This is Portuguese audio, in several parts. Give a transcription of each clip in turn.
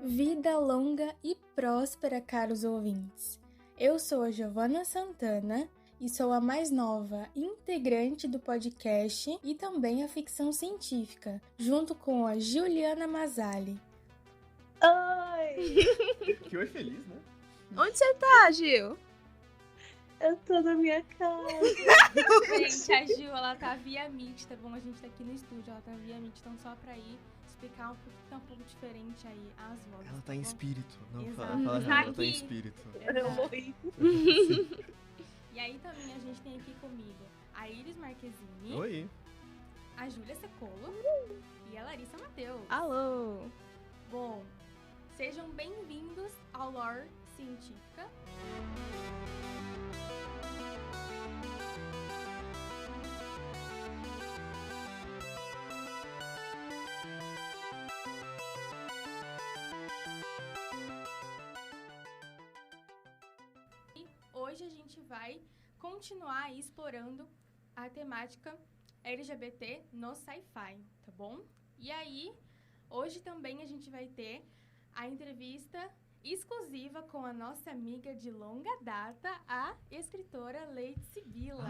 Vida longa e próspera, caros ouvintes. Eu sou a Giovana Santana e sou a mais nova integrante do podcast e também a ficção científica, junto com a Juliana Mazzali. Oi! Que oi feliz, né? Onde você tá, Gil? Eu tô na minha casa. Gente, a Gil, ela tá via Meet, tá bom? A gente tá aqui no estúdio, ela tá via Meet, então só pra ir explicar um pouco que tá um pouco diferente aí as vozes. Ela tá em espírito. Não, Exato. fala Tá ela tá em aqui. espírito. Eu morri. E aí também a gente tem aqui comigo a Iris Marquezine, Oi. a Júlia Secolo e a Larissa Mateus. Alô! Bom, sejam bem-vindos ao Lore Científica. E hoje a gente vai continuar aí explorando a temática LGBT no sci-fi, tá bom? E aí, hoje também a gente vai ter a entrevista exclusiva com a nossa amiga de longa data, a escritora Leite Sibila.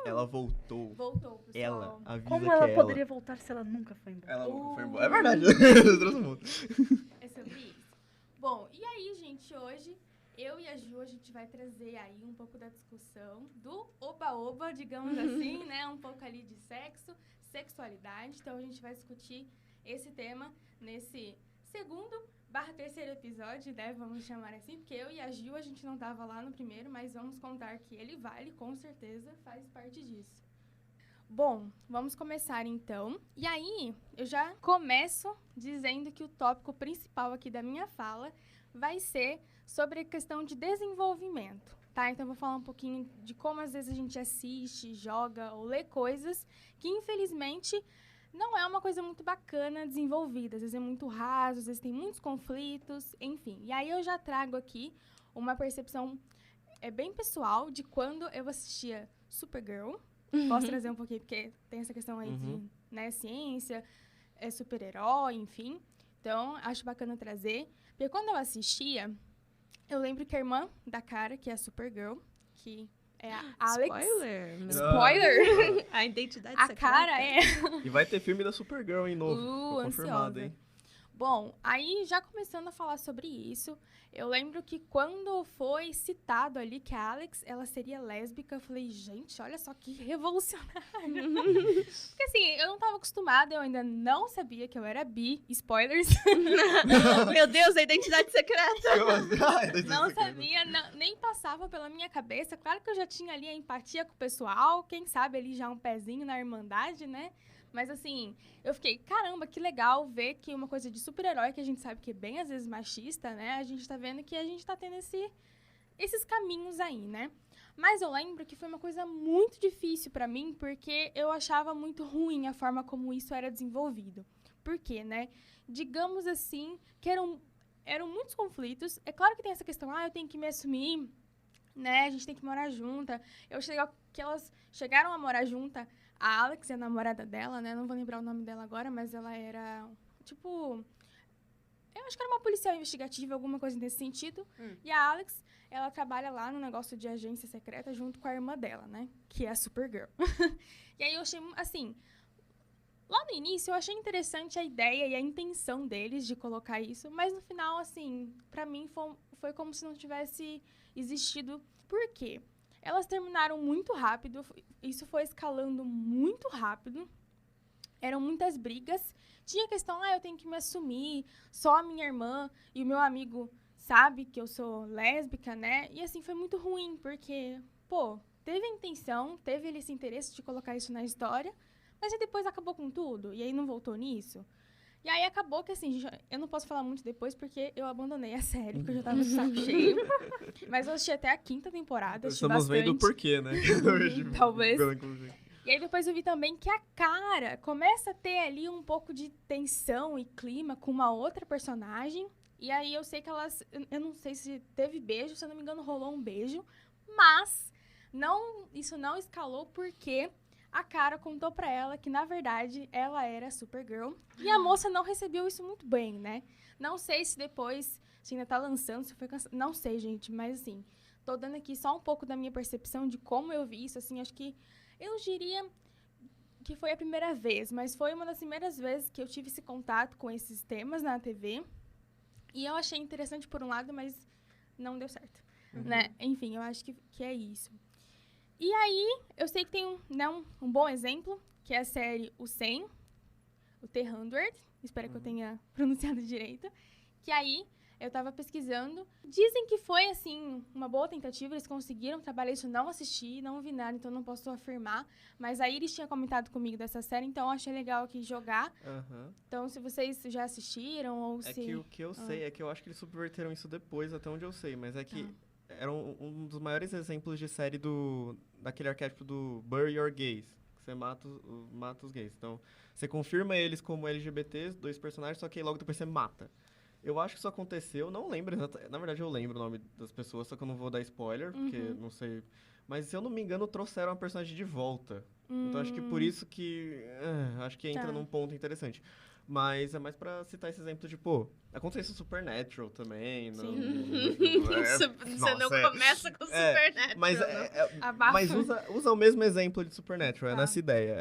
Ela voltou. Voltou, pessoal. Ela, avisa Como que ela é poderia voltar se ela nunca foi embora? ela nunca foi embora. É verdade. Todo mundo. É sobre isso. Bom, e aí, gente, hoje eu e a Ju, a gente vai trazer aí um pouco da discussão do oba-oba, digamos assim, né? Um pouco ali de sexo, sexualidade. Então, a gente vai discutir esse tema nesse segundo/terceiro episódio, né? Vamos chamar assim, porque eu e a Gil, a gente não tava lá no primeiro, mas vamos contar que ele vale, com certeza, faz parte disso. Bom, vamos começar então. E aí, eu já começo dizendo que o tópico principal aqui da minha fala vai ser sobre a questão de desenvolvimento, tá? Então, eu vou falar um pouquinho de como às vezes a gente assiste, joga ou lê coisas que, infelizmente, não é uma coisa muito bacana desenvolvida. Às vezes é muito raso, às vezes tem muitos conflitos, enfim. E aí eu já trago aqui uma percepção bem pessoal de quando eu assistia Supergirl. Posso trazer um pouquinho, porque tem essa questão aí de, né, ciência, super-herói, enfim. Então, acho bacana trazer. Porque quando eu assistia, eu lembro que a irmã da Kara, que é a Supergirl, que é a Alex... Spoiler! Spoiler! A identidade A secreta. Kara é... E vai ter filme da Supergirl em novo. Tô confirmado, ansiosa. hein? Bom, aí já começando a falar sobre isso, eu lembro que quando foi citado ali que a Alex, ela seria lésbica, eu falei, gente, olha só que revolucionário. Porque assim, eu não tava acostumada, eu ainda não sabia que eu era bi, spoilers. Meu Deus, a identidade secreta! Não sabia, nem passava pela minha cabeça. Claro que eu já tinha ali a empatia com o pessoal, quem sabe ali já um pezinho na irmandade, né? Mas assim, eu fiquei, caramba, que legal ver que uma coisa de super-herói, que a gente sabe que é bem, às vezes, machista, né? A gente tá vendo que a gente tá tendo esses caminhos aí, né? Mas eu lembro que foi uma coisa muito difícil pra mim, porque eu achava muito ruim a forma como isso era desenvolvido. Por quê, né? Digamos assim, que eram muitos conflitos. É claro que tem essa questão, eu tenho que me assumir, né? A gente tem que morar junta. Que elas chegaram a morar junta. A Alex é a namorada dela, né? Não vou lembrar o nome dela agora, mas ela era, tipo... Eu acho que era uma policial investigativa, alguma coisa nesse sentido. E a Alex, ela trabalha lá no negócio de agência secreta junto com a irmã dela, né? Que é a Supergirl. E aí eu achei, assim... Lá no início, eu achei interessante a ideia e a intenção deles de colocar isso. Mas no final, assim, pra mim foi como se não tivesse existido. Por quê? Elas terminaram muito rápido, isso foi escalando muito rápido, eram muitas brigas, tinha a questão, eu tenho que me assumir, só a minha irmã e o meu amigo sabe que eu sou lésbica, né? E assim, foi muito ruim, porque, teve a intenção, teve esse interesse de colocar isso na história, mas aí depois acabou com tudo, e aí não voltou nisso. E aí acabou que, assim, eu não posso falar muito depois, porque eu abandonei a série, porque eu já tava de saco cheio. Mas eu assisti até a 5ª temporada, assisti Estamos bastante. vendo o porquê, né? Talvez. E aí depois eu vi também que a Kara começa a ter ali um pouco de tensão e clima com uma outra personagem. E aí eu sei que elas... Eu não sei se teve beijo, se eu não me engano rolou um beijo. Mas isso não escalou porque a Cara contou pra ela que, na verdade, ela era Supergirl. E a moça não recebeu isso muito bem, né? Não sei se depois, se ainda tá lançando, se foi cancelado. Não sei, gente, mas assim, tô dando aqui só um pouco da minha percepção de como eu vi isso, assim, acho que eu não diria que foi a primeira vez, mas foi uma das primeiras vezes que eu tive esse contato com esses temas na TV. E eu achei interessante por um lado, mas não deu certo, né? Enfim, eu acho que é isso. E aí, eu sei que tem um bom exemplo, que é a série O 100, o The 100, espero que eu tenha pronunciado direito, que aí eu tava pesquisando. Dizem que foi, assim, uma boa tentativa, eles conseguiram trabalhar isso, não assisti, não vi nada, então não posso afirmar, mas a Iris tinha comentado comigo dessa série, então eu achei legal aqui jogar. Então, se vocês já assistiram ou se... É que o que eu sei é que eu acho que eles subverteram isso depois, até onde eu sei, mas é que era um dos maiores exemplos de série daquele arquétipo do bury your gays, que você mata os gays. Então, você confirma eles como LGBTs, 2 personagens, só que aí logo depois você mata. Eu acho que isso aconteceu, não lembro exatamente. Na verdade, eu lembro o nome das pessoas, só que eu não vou dar spoiler, porque não sei. Mas, se eu não me engano, trouxeram a personagem de volta. Então, acho que por isso que... acho que entra num ponto interessante. Mas é mais pra citar esse exemplo de, pô, aconteceu isso no Supernatural também. Você não começa com Supernatural. Mas usa o mesmo exemplo de Supernatural, é nessa ideia.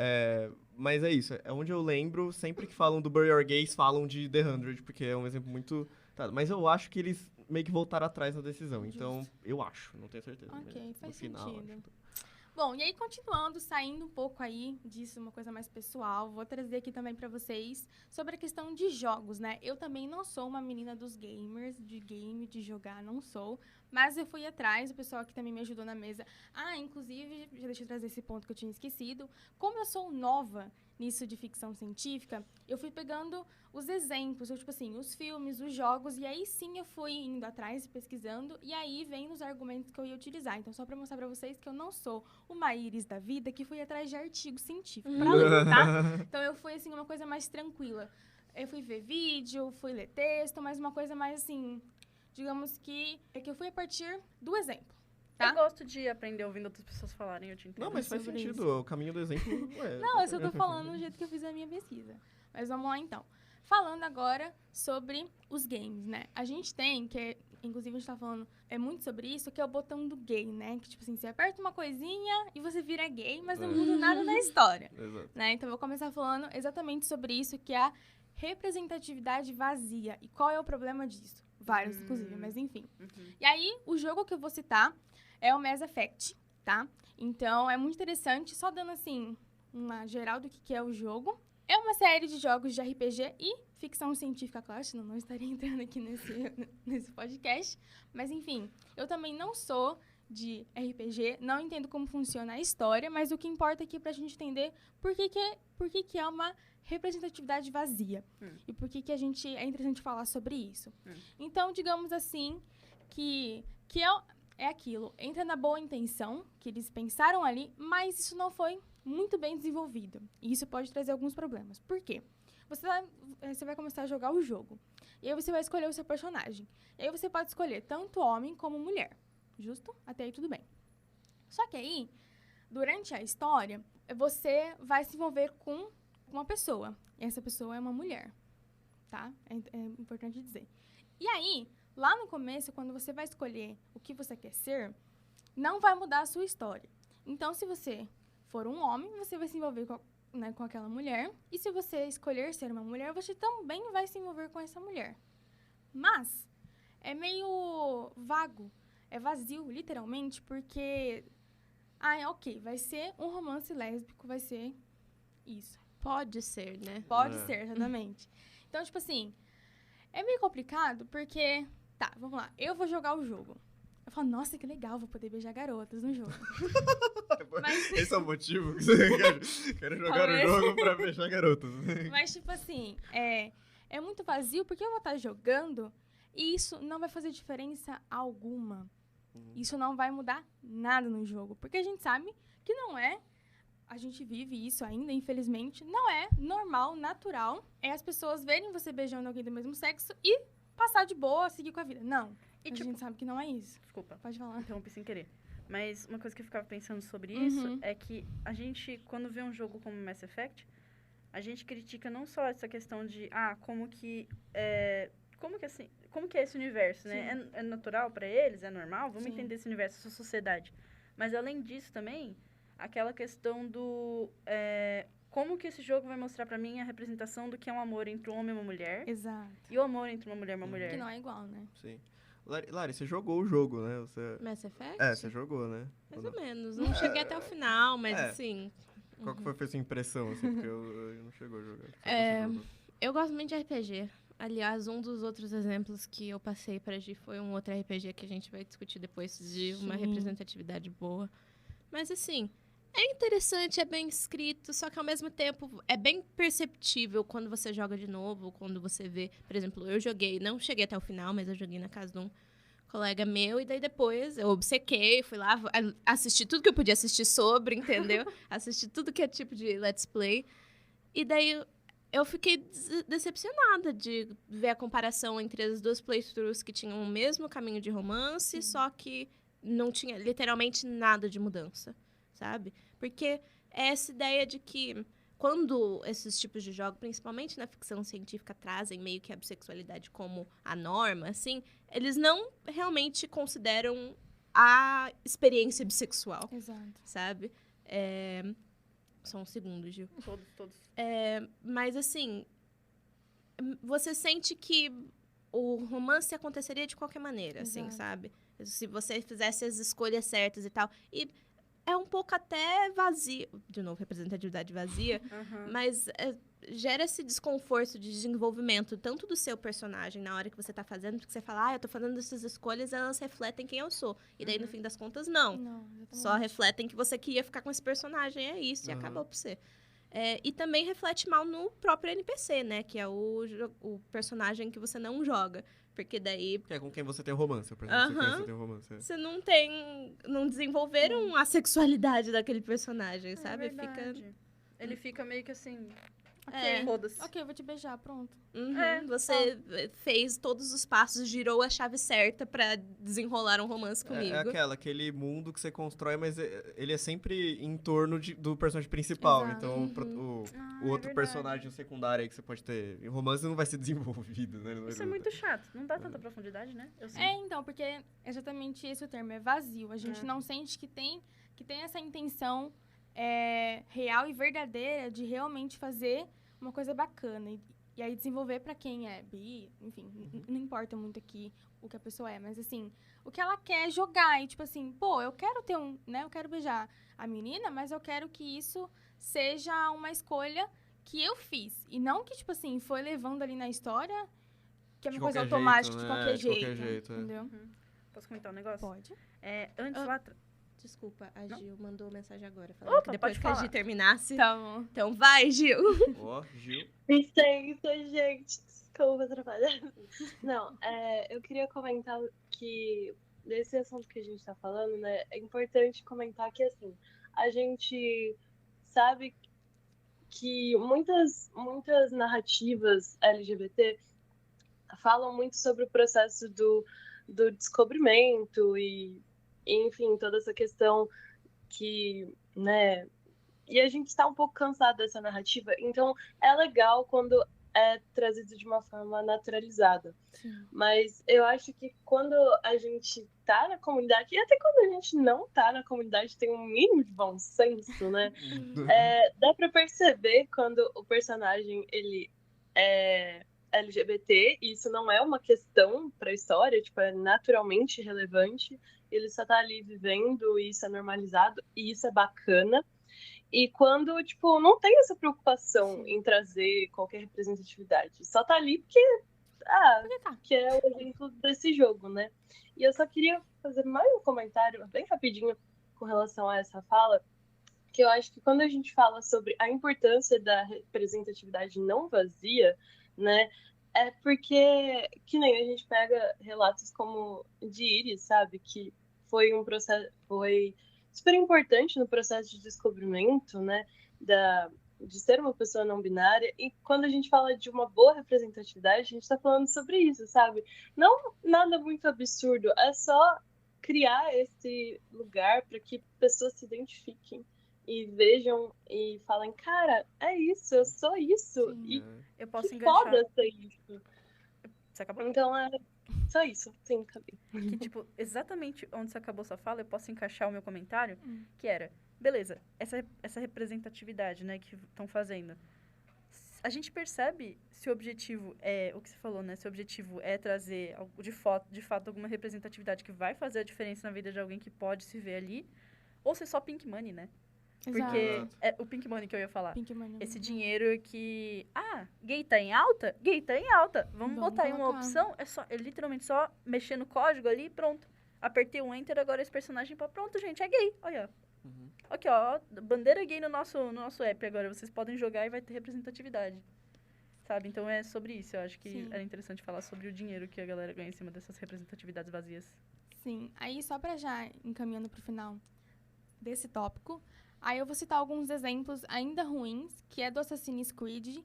Mas é isso, é onde eu lembro, sempre que falam do Bury Your Gays, falam de The 100, porque é um exemplo muito... Mas eu acho que eles meio que voltaram atrás na decisão, então eu acho, não tenho certeza. Ok, faz final, sentido. Bom, e aí continuando, saindo um pouco aí disso, uma coisa mais pessoal, vou trazer aqui também pra vocês sobre a questão de jogos, né? Eu também não sou uma menina dos gamers, de jogar, não sou, mas eu fui atrás, o pessoal aqui também me ajudou na mesa. Inclusive, já deixa eu trazer esse ponto que eu tinha esquecido, como eu sou nova nisso de ficção científica, eu fui pegando os exemplos, tipo assim, os filmes, os jogos, e aí sim eu fui indo atrás e pesquisando, e aí vem os argumentos que eu ia utilizar. Então, só pra mostrar pra vocês que eu não sou uma Iris da vida que fui atrás de artigo científico pra ler, tá? Então, eu fui, assim, uma coisa mais tranquila. Eu fui ver vídeo, fui ler texto, mas uma coisa mais, assim, digamos que eu fui a partir do exemplo. Tá? Eu gosto de aprender ouvindo outras pessoas falarem, eu te entendo. Não, mas faz sentido, isso. O caminho do exemplo Não, eu só tô falando do jeito que eu fiz a minha pesquisa. Mas vamos lá, então. Falando agora sobre os games, né? A gente tem, inclusive a gente tá falando muito sobre isso, que é o botão do gay, né? Que, tipo assim, você aperta uma coisinha e você vira gay, mas não muda nada na história. Exato. Né? Então, eu vou começar falando exatamente sobre isso, que é a representatividade vazia. E qual é o problema disso? Vários, inclusive, mas enfim. E aí, o jogo que eu vou citar é o Mass Effect, tá? Então, é muito interessante, só dando, assim, uma geral do que é o jogo. É uma série de jogos de RPG e ficção científica, claro, senão não estaria entrando aqui nesse podcast. Mas, enfim, eu também não sou de RPG, não entendo como funciona a história, mas o que importa aqui pra gente entender por que é uma representatividade vazia. E por que é interessante falar sobre isso. Então, digamos assim, que é aquilo. Entra na boa intenção, que eles pensaram ali, mas isso não foi muito bem desenvolvido. E isso pode trazer alguns problemas. Por quê? Você vai começar a jogar o jogo. E aí você vai escolher o seu personagem. E aí você pode escolher tanto homem como mulher. Justo? Até aí tudo bem. Só que aí, durante a história, você vai se envolver com uma pessoa. E essa pessoa é uma mulher. Tá? É importante dizer. E aí, lá no começo, quando você vai escolher o que você quer ser, não vai mudar a sua história. Então, se você for um homem, você vai se envolver com aquela mulher. E se você escolher ser uma mulher, você também vai se envolver com essa mulher. Mas é meio vago, é vazio, literalmente, porque... ok, vai ser um romance lésbico, vai ser isso. Pode ser, né? Pode ser, exatamente. Então, tipo assim, é meio complicado, porque... Tá, vamos lá, eu vou jogar o jogo. Eu falo, nossa, que legal, vou poder beijar garotas no jogo. Mas... Esse é o motivo que você quer jogar o jogo pra beijar garotas. Mas, tipo assim, é muito vazio, porque eu vou estar jogando e isso não vai fazer diferença alguma. Isso não vai mudar nada no jogo. Porque a gente sabe que não é... A gente vive isso ainda, infelizmente. Não é normal, natural. É as pessoas verem você beijando alguém do mesmo sexo e passar de boa, seguir com a vida. Não. A gente sabe que não é isso. Desculpa. Pode falar. Interrompi sem querer. Mas uma coisa que eu ficava pensando sobre isso Uhum. é que a gente, quando vê um jogo como Mass Effect, a gente critica não só essa questão de, como que assim, como que é esse universo, né? É natural pra eles? É normal? Vamos Sim. entender esse universo, essa sociedade. Mas além disso também, aquela questão do como que esse jogo vai mostrar pra mim a representação do que é um amor entre um homem e uma mulher Exato. e o amor entre uma mulher e uma mulher. Que não é igual, né? Sim. Lari, você jogou o jogo, né? Mass Effect? Você jogou, né? Mais ou menos. Não cheguei até o final, mas assim... Qual que foi a sua impressão, assim? Porque eu não chegou a jogar. Eu gosto muito de RPG. Aliás, um dos outros exemplos que eu passei pra Gi foi um outro RPG que a gente vai discutir depois de uma Sim. representatividade boa. Mas assim, é interessante, é bem escrito, só que ao mesmo tempo é bem perceptível quando você joga de novo, quando você vê. Por exemplo, eu joguei, não cheguei até o final, mas eu joguei na casa de um colega meu, e daí depois eu obcequei, fui lá, assisti tudo que eu podia assistir sobre, entendeu? Assisti tudo que é tipo de let's play. E daí eu fiquei decepcionada de ver a comparação entre as duas playthroughs que tinham o mesmo caminho de romance, só que não tinha literalmente nada de mudança, sabe? Porque é essa ideia de que quando esses tipos de jogos, principalmente na ficção científica, trazem meio que a bissexualidade como a norma, assim, eles não realmente consideram a experiência bissexual, Exato. sabe? Só um segundo, Gil. Todos. Mas, assim, você sente que o romance aconteceria de qualquer maneira, assim, Exato. sabe? Se você fizesse as escolhas certas e tal. E é um pouco até vazio. De novo, representatividade vazia. Uhum. Mas gera esse desconforto de desenvolvimento, tanto do seu personagem na hora que você tá fazendo, porque você fala, eu tô fazendo essas escolhas, elas refletem quem eu sou. E daí, no fim das contas, não. Não, exatamente. Só refletem que você queria ficar com esse personagem, é isso, e acabou por ser. E também reflete mal no próprio NPC, né? Que é o personagem que você não joga. Porque daí Que é com quem você tem romance, por exemplo. Aham. Você tem romance. você não desenvolveram a sexualidade daquele personagem, sabe? É verdade. Ele fica meio que assim, foda-se. Ok, eu vou te beijar, pronto. Você fez todos os passos, girou a chave certa pra desenrolar um romance comigo. Aquele mundo que você constrói, mas ele é sempre em torno do personagem principal. Exato. Então, o outro verdade. personagem secundário aí que você pode ter em romance não vai ser desenvolvido, né? Não vai Isso ser é muito chato. Não dá tanta profundidade, né? Eu sinto. Então, porque é exatamente esse o termo, é vazio. A gente não sente que tem essa intenção real e verdadeira de realmente fazer uma coisa bacana. E aí desenvolver pra quem é bi, enfim, não importa muito aqui o que a pessoa é, mas assim, o que ela quer é jogar. E tipo assim, eu quero ter eu quero beijar a menina, mas eu quero que isso seja uma escolha que eu fiz. E não que, tipo assim, foi levando ali na história que é uma De coisa qualquer automática, jeito, de né? qualquer De qualquer jeito. jeito, Entendeu? Posso comentar um negócio? Pode. Antes lá atrás. Desculpa, a Gil mandou mensagem agora, falando Opa, que depois pode que a falar. Gi terminasse. Tá bom. Então vai, Gil! Ó, Gil. Licença, gente. Desculpa atrapalhar. Não, eu queria comentar que, desse assunto que a gente tá falando, né, é importante comentar que, assim, a gente sabe que muitas narrativas LGBT falam muito sobre o processo do descobrimento e, enfim, toda essa questão que, né, e a gente está um pouco cansado dessa narrativa, então é legal quando é trazido de uma forma naturalizada. Sim. Mas eu acho que quando a gente tá na comunidade, e até quando a gente não tá na comunidade, tem um mínimo de bom senso, né? Dá pra perceber quando o personagem, ele é LGBT, e isso não é uma questão pra história, tipo, é naturalmente relevante, ele só tá ali vivendo, e isso é normalizado, e isso é bacana. E quando, tipo, não tem essa preocupação em trazer qualquer representatividade. Só tá ali porque que é o exemplo desse jogo, né? E eu só queria fazer mais um comentário bem rapidinho com relação a essa fala, que eu acho que quando a gente fala sobre a importância da representatividade não vazia, né, é porque, que nem a gente pega relatos como de Iris, sabe, que foi um processo, foi super importante no processo de descobrimento, né, de ser uma pessoa não binária, e quando a gente fala de uma boa representatividade, a gente tá falando sobre isso, sabe? Não nada muito absurdo, é só criar esse lugar para que pessoas se identifiquem e vejam e falem, cara, é isso, eu sou isso. Sim. E Eu posso que enganchar. foda ser isso. Você acabou? Então é só isso. Sim, acabei. Que, tipo, exatamente onde você acabou sua fala, eu posso encaixar o meu comentário, Hum. que era, beleza, essa representatividade, né, que estão fazendo. A gente percebe se o objetivo é, o que você falou, né, se o objetivo é trazer, de fato, alguma representatividade que vai fazer a diferença na vida de alguém que pode se ver ali, ou se é só pink money, né? Porque Exato. é o pink money que eu ia falar. Pink Money. Esse dinheiro que... Ah, gay tá em alta? Gay tá em alta. Vamos botar aí uma colocar. opção. É literalmente só mexer no código ali e pronto. Apertei um enter, agora esse personagem... Pronto, gente, é gay. Olha, ó. Uhum. Aqui, ó. Bandeira gay no nosso app agora. Vocês podem jogar e vai ter representatividade. Sabe? Então é sobre isso. Eu acho que Sim. era interessante falar sobre o dinheiro que a galera ganha em cima dessas representatividades vazias. Sim. Aí, só pra já encaminhando pro final desse tópico, aí eu vou citar alguns exemplos ainda ruins, que é do Assassin's Creed.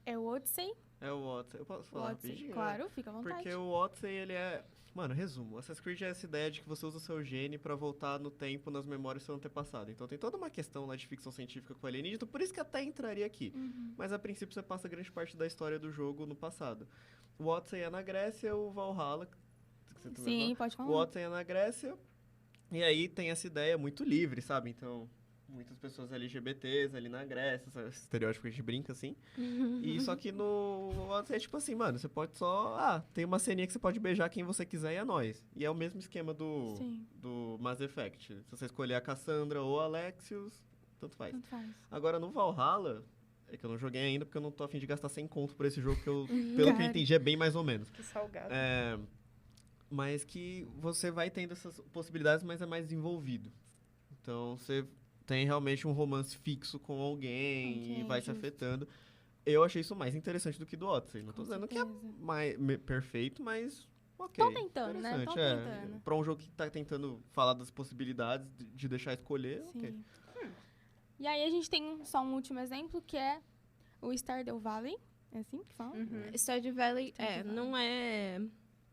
É o Odyssey. É o Odyssey. Eu posso O falar Odyssey, rapidinho? claro, fica à vontade. Porque o Odyssey, ele é... Mano, resumo. Assassin's Creed é essa ideia de que você usa o seu gene pra voltar no tempo, nas memórias do seu antepassado. Então tem toda uma questão lá de ficção científica com alienígena, por isso que até entraria aqui. Uhum. Mas a princípio você passa grande parte da história do jogo no passado. O Odyssey é na Grécia, o Valhalla... que você também Sim, pode O falar. Odyssey é na Grécia, e aí tem essa ideia muito livre, sabe? Então, muitas pessoas LGBTs ali na Grécia, esse estereótipo que a gente brinca, assim. E só que no Odyssey é tipo assim, mano, você pode só... Ah, tem uma ceninha que você pode beijar quem você quiser e é nóis. E é o mesmo esquema Sim, do Mass Effect. Se você escolher a Cassandra ou a Alexios, tanto faz. tanto faz. Agora, no Valhalla, é que eu não joguei ainda porque eu não tô a fim de gastar 100 conto por esse jogo, que eu, pelo que eu Cara. entendi, é bem mais ou menos. Que salgado. Mas que você vai tendo essas possibilidades, mas é mais desenvolvido. Então, você tem realmente um romance fixo com alguém Ok, e vai se justo. afetando. Eu achei isso mais interessante do que do Odyssey. Não tô Com dizendo que certeza. é perfeito, mas ok. Tão tentando, né? Tão interessante, tentando. Pra um jogo que tá tentando falar das possibilidades de deixar escolher, ok. Sim. E aí a gente tem só um último exemplo, que é o Stardew Valley. É assim que fala? Uhum. Stardew Valley, Stardew Valley. não é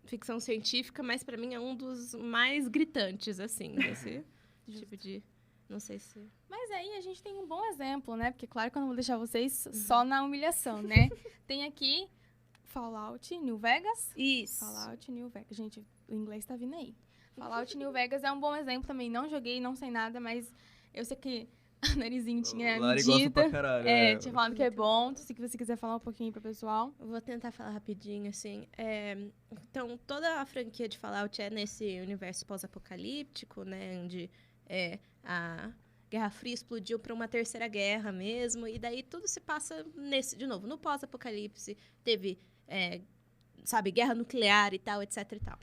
ficção científica, mas pra mim é um dos mais gritantes, assim, desse tipo de... Não sei se... Mas aí a gente tem um bom exemplo, né? Porque claro que eu não vou deixar vocês só na humilhação, né? Tem aqui Fallout New Vegas. Isso. Fallout New Vegas. Gente, o inglês tá vindo aí. Fallout New Vegas é um bom exemplo também. Não joguei, não sei nada, mas eu sei que a Narizinho tinha O me Lari gosta dito. pra caralho. Tinha falado que é bom. Se você quiser falar um pouquinho pro pessoal. Eu vou tentar falar rapidinho, assim. Então, toda a franquia de Fallout é nesse universo pós-apocalíptico, né? Onde a Guerra Fria explodiu para uma terceira guerra mesmo. E daí tudo se passa de novo, no pós-apocalipse. Teve, sabe, guerra nuclear e tal, etc e tal.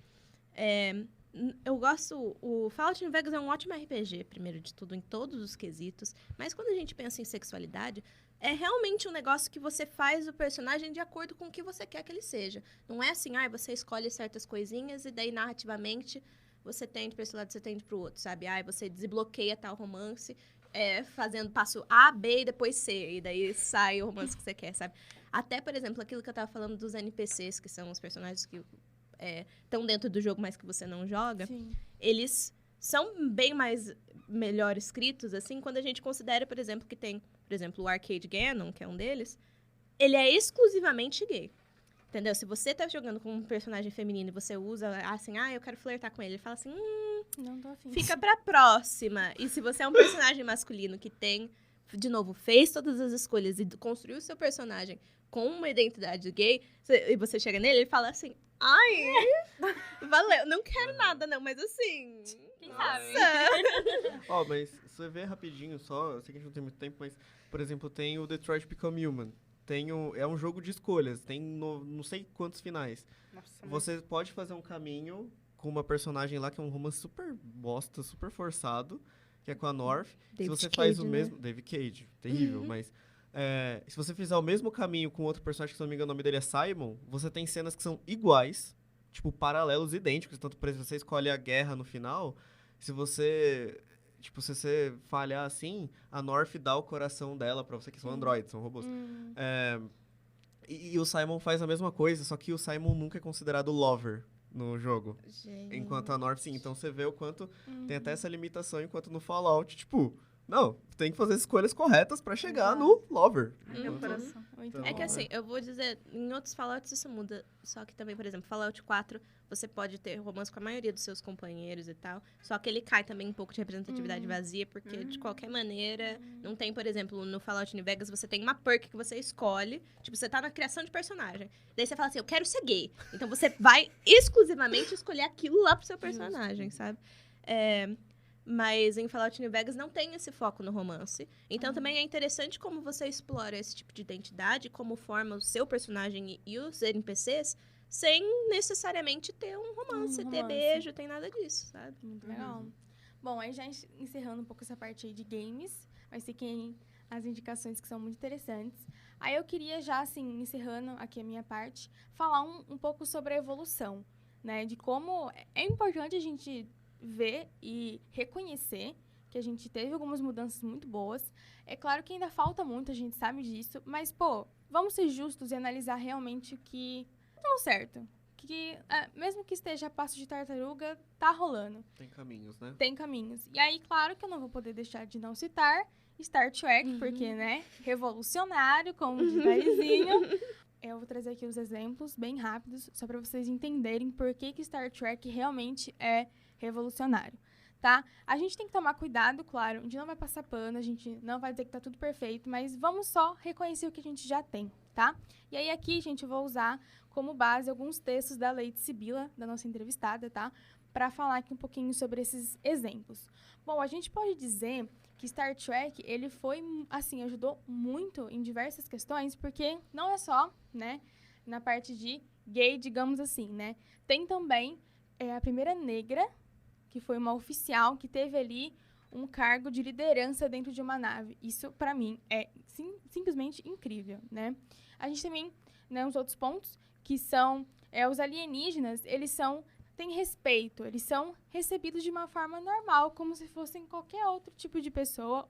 Eu gosto... O Fallout New Vegas é um ótimo RPG, primeiro de tudo, em todos os quesitos. Mas quando a gente pensa em sexualidade, é realmente um negócio que você faz o personagem de acordo com o que você quer que ele seja. Não é assim, você escolhe certas coisinhas e daí, narrativamente, você tende para esse lado, você tende para o outro, sabe? Você desbloqueia tal romance, fazendo passo A, B e depois C. E daí sai o romance que você quer, sabe? Até, por exemplo, aquilo que eu tava falando dos NPCs, que são os personagens que estão dentro do jogo, mas que você não joga. Sim. Eles são bem melhor escritos, assim, quando a gente considera, por exemplo, que tem, por exemplo, o Arcade Gannon, que é um deles, ele é exclusivamente gay. Entendeu? Se você tá jogando com um personagem feminino e você usa, assim, eu quero flertar com ele fala assim, Não tô afim. fica pra próxima. E se você é um personagem masculino que tem, de novo, fez todas as escolhas e construiu o seu personagem com uma identidade gay, e você chega nele, ele fala assim, valeu, não quero nada não, mas assim... Quem sabe? Ó, mas você vê rapidinho só, eu sei que a gente não tem muito tempo, mas, por exemplo, tem o Detroit Become Human. É um jogo de escolhas, tem não sei quantos finais. Nossa, Você pode fazer um caminho com uma personagem lá que é um romance super bosta, super forçado, que é com a North. David se você faz Cage, o né? mesmo... David Cage, terrível, mas... se você fizer o mesmo caminho com outro personagem, que se não me engano o nome dele é Simon, você tem cenas que são iguais, tipo, paralelos, idênticos. Tanto, por exemplo, você escolhe a guerra no final, se você falhar assim, a North dá o coração dela pra você, que são androides, são robôs. E o Simon faz a mesma coisa, só que o Simon nunca é considerado lover no jogo. Gente. Enquanto a North, sim. Então você vê o quanto tem até essa limitação, enquanto no Fallout, tipo, não, tem que fazer escolhas corretas pra chegar no Lover. Meu coração. Muito Então, É bom. que assim, eu vou dizer, em outros Fallouts isso muda. Só que também, por exemplo, Fallout 4, você pode ter romance com a maioria dos seus companheiros e tal. Só que ele cai também um pouco de representatividade vazia, porque de qualquer maneira, não tem, por exemplo, no Fallout New Vegas, você tem uma perk que você escolhe. Tipo, você tá na criação de personagem. Daí você fala assim, eu quero ser gay. Então você vai exclusivamente escolher aquilo lá pro seu personagem, sabe? Mas em Fallout New Vegas não tem esse foco no romance. Então também é interessante como você explora esse tipo de identidade, como forma o seu personagem e os NPCs, sem necessariamente ter um romance, ter romance. beijo, tem nada disso, sabe? Muito legal. Bom, aí já encerrando um pouco essa parte aí de games, mas fiquem as indicações que são muito interessantes. Aí eu queria já, assim, encerrando aqui a minha parte, falar um pouco sobre a evolução, né? De como é importante a gente ver e reconhecer que a gente teve algumas mudanças muito boas. É claro que ainda falta muito, a gente sabe disso, mas, pô, vamos ser justos e analisar realmente o que deu certo. Que, mesmo que esteja a passo de tartaruga, tá rolando. Tem caminhos, né? Tem caminhos. E aí, claro que eu não vou poder deixar de não citar Star Trek, porque, né, revolucionário, como diz Daizinho. Eu vou trazer aqui os exemplos bem rápidos, só para vocês entenderem por que Star Trek realmente é revolucionário, tá? A gente tem que tomar cuidado, claro, a gente não vai passar pano, a gente não vai dizer que tá tudo perfeito, mas vamos só reconhecer o que a gente já tem, tá? E aí aqui, gente, eu vou usar como base alguns textos da Lady Sibila, da nossa entrevistada, tá? Para falar aqui um pouquinho sobre esses exemplos. Bom, a gente pode dizer que Star Trek, ele foi, assim, ajudou muito em diversas questões, porque não é só, né, na parte de gay, digamos assim, né? Tem também a primeira negra, que foi uma oficial, que teve ali um cargo de liderança dentro de uma nave. Isso, para mim, é simplesmente incrível, né? A gente também, né, os outros pontos, que são os alienígenas, eles têm respeito, eles são recebidos de uma forma normal, como se fossem qualquer outro tipo de pessoa.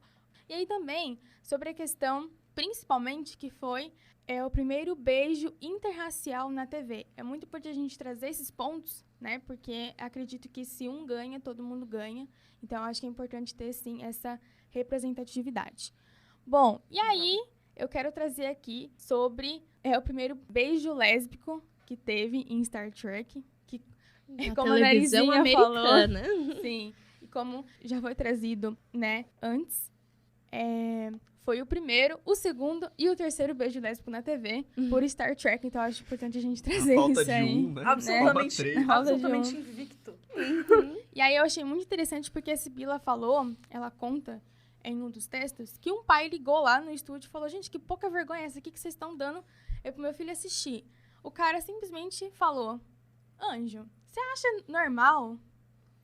E aí também, sobre a questão, principalmente, que foi o primeiro beijo interracial na TV. É muito importante a gente trazer esses pontos, né? Porque acredito que se um ganha, todo mundo ganha. Então, acho que é importante ter, sim, essa representatividade. Bom, e aí, eu quero trazer aqui sobre o primeiro beijo lésbico que teve em Star Trek, que, como a televisão Narizinha americana. falou, sim, e como já foi trazido, né, antes, foi o primeiro, o segundo e o terceiro beijo lésbico na TV por Star Trek, então acho importante a gente trazer falta isso de aí. um, né? Absolutamente, Três. absolutamente invicto. E aí eu achei muito interessante porque a Sibila falou, ela conta em um dos textos, que um pai ligou lá no estúdio e falou, gente, que pouca vergonha é essa aqui que vocês estão dando pro meu filho assistir. O cara simplesmente falou, Anjo, você acha normal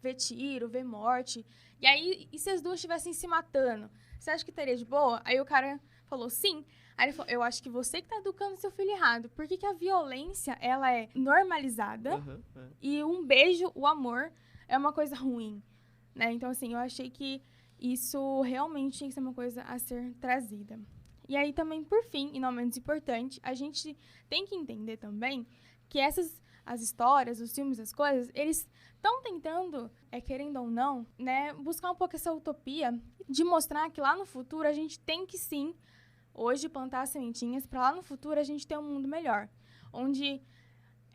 ver tiro, ver morte? E aí, e se as duas estivessem se matando? Você acha que estaria de boa? Aí o cara falou, sim. Aí ele falou, eu acho que você que tá educando seu filho errado. Por que a violência, ela é normalizada e um beijo, o amor, é uma coisa ruim, né? Então, assim, eu achei que isso realmente tinha que ser uma coisa a ser trazida. E aí também, por fim, e não menos importante, a gente tem que entender também que as histórias, os filmes, as coisas, eles estão tentando, querendo ou não, né, buscar um pouco essa utopia de mostrar que lá no futuro a gente tem que sim, hoje, plantar as sementinhas para lá no futuro a gente ter um mundo melhor. Onde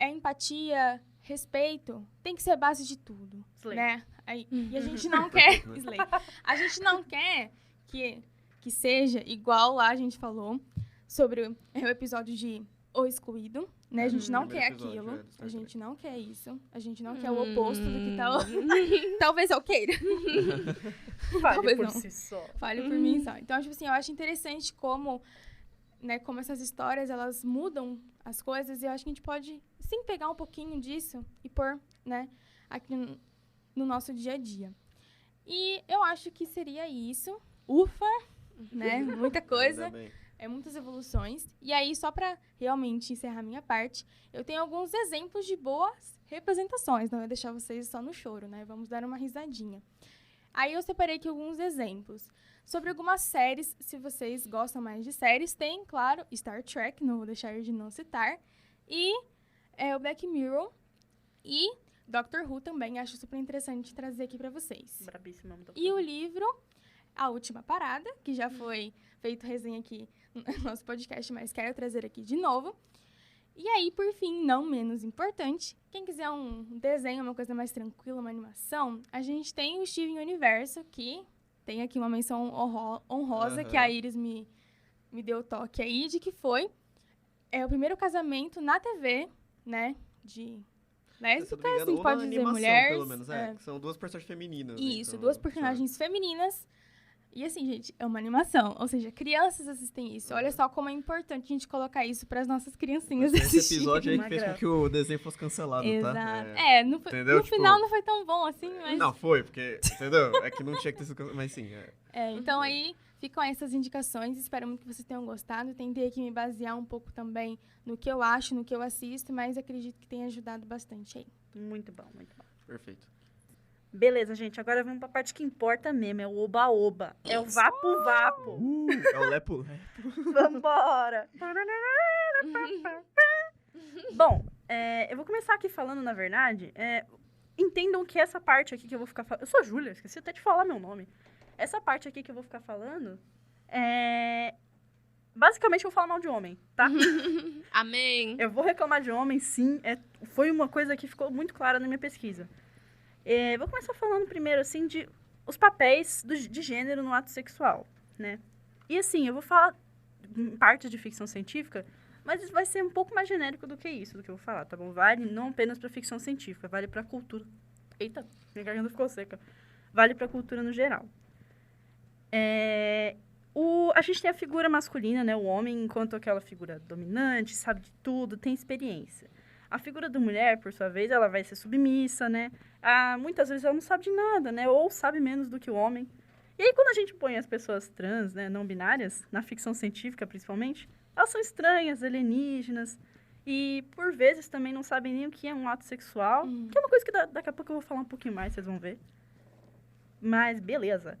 empatia, respeito, tem que ser a base de tudo, Slay. né? E a gente não quer... Slay. A gente não quer que seja igual lá a gente falou sobre o episódio de O Excluído, né? A gente não quer aquilo. A gente não quer isso. A gente não quer o oposto do que tá... Talvez eu queira. Fale Talvez por não. si só. Fale por mim só. Então, tipo assim, eu acho interessante como, né, como essas histórias, elas mudam as coisas. E eu acho que a gente pode, sim, pegar um pouquinho disso e pôr, né, aqui no nosso dia a dia. E eu acho que seria isso. Ufa! Né? Muita coisa. Muitas evoluções. E aí, só pra realmente encerrar minha parte, eu tenho alguns exemplos de boas representações. Não vou deixar vocês só no choro, né? Vamos dar uma risadinha. Aí eu separei aqui alguns exemplos. Sobre algumas séries, se vocês gostam mais de séries, tem, claro, Star Trek, não vou deixar de não citar. E o Black Mirror. E Doctor Who também acho super interessante trazer aqui pra vocês. Brabíssima. E o livro A Última Parada, que já foi feito resenha aqui no nosso podcast, mas quero trazer aqui de novo. E aí, por fim, não menos importante, quem quiser um desenho, uma coisa mais tranquila, uma animação, a gente tem o Steven Universo, que tem aqui uma menção honrosa, que a Iris me deu o toque aí, de que foi o primeiro casamento na TV, né, de lésbicas, a gente pode dizer animação, mulheres. Pelo menos, que são duas personagens femininas. Isso, então, duas personagens femininas. E assim, gente, é uma animação. Ou seja, crianças assistem isso. Olha só como é importante a gente colocar isso para as nossas criancinhas assistirem. Esse episódio aí que fez com que o desenho fosse cancelado, Exato. tá? No entendeu? final não foi tão bom assim, mas... Não, foi, porque, entendeu? É que não tinha que ter sido cancelado, mas sim. Então aí ficam essas indicações. Espero muito que vocês tenham gostado. Tentei aqui me basear um pouco também no que eu acho, no que eu assisto, mas acredito que tenha ajudado bastante aí. Muito bom, muito bom. Perfeito. Beleza, gente. Agora vamos pra parte que importa mesmo. É o oba-oba. É o vapo-vapo. É o lepo-lepo. Vambora! Bom, eu vou começar aqui falando, na verdade. Entendam que essa parte aqui que eu vou ficar falando... Eu sou a Júlia, esqueci até de falar meu nome. Essa parte aqui que eu vou ficar falando basicamente, eu vou falar mal de homem, tá? Amém. Eu vou reclamar de homem, sim. Foi uma coisa que ficou muito clara na minha pesquisa. Vou começar falando primeiro, assim, de os papéis de gênero no ato sexual, né? E, assim, eu vou falar em parte de ficção científica, mas vai ser um pouco mais genérico do que isso, do que eu vou falar, tá bom? Vale não apenas pra ficção científica, vale pra cultura. Eita, minha garganta ficou seca. Vale pra cultura no geral. A gente tem a figura masculina, né? O homem, enquanto aquela figura dominante, sabe de tudo, tem experiência. A figura da mulher, por sua vez, ela vai ser submissa, né? Muitas vezes ela não sabe de nada, né? Ou sabe menos do que o homem. E aí, quando a gente põe as pessoas trans, né, não binárias, na ficção científica, principalmente, elas são estranhas, alienígenas, e, por vezes, também não sabem nem o que é um ato sexual, que é uma coisa que daqui a pouco eu vou falar um pouquinho mais, vocês vão ver. Mas, beleza.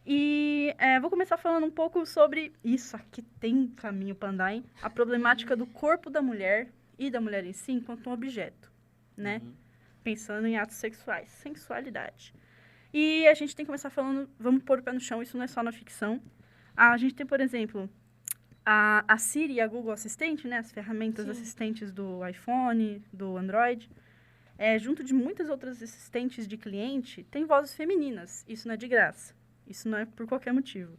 E vou começar falando um pouco sobre isso. Aqui tem caminho para andar, hein? A problemática do corpo da mulher e da mulher em si enquanto um objeto, né? Pensando em atos sexuais, sensualidade. E a gente tem que começar falando, vamos pôr o pé no chão, isso não é só na ficção. A gente tem, por exemplo, a Siri e a Google Assistente, né? As ferramentas assistentes do iPhone, do Android. Junto de muitas outras assistentes de cliente, tem vozes femininas. Isso não é de graça. Isso não é por qualquer motivo.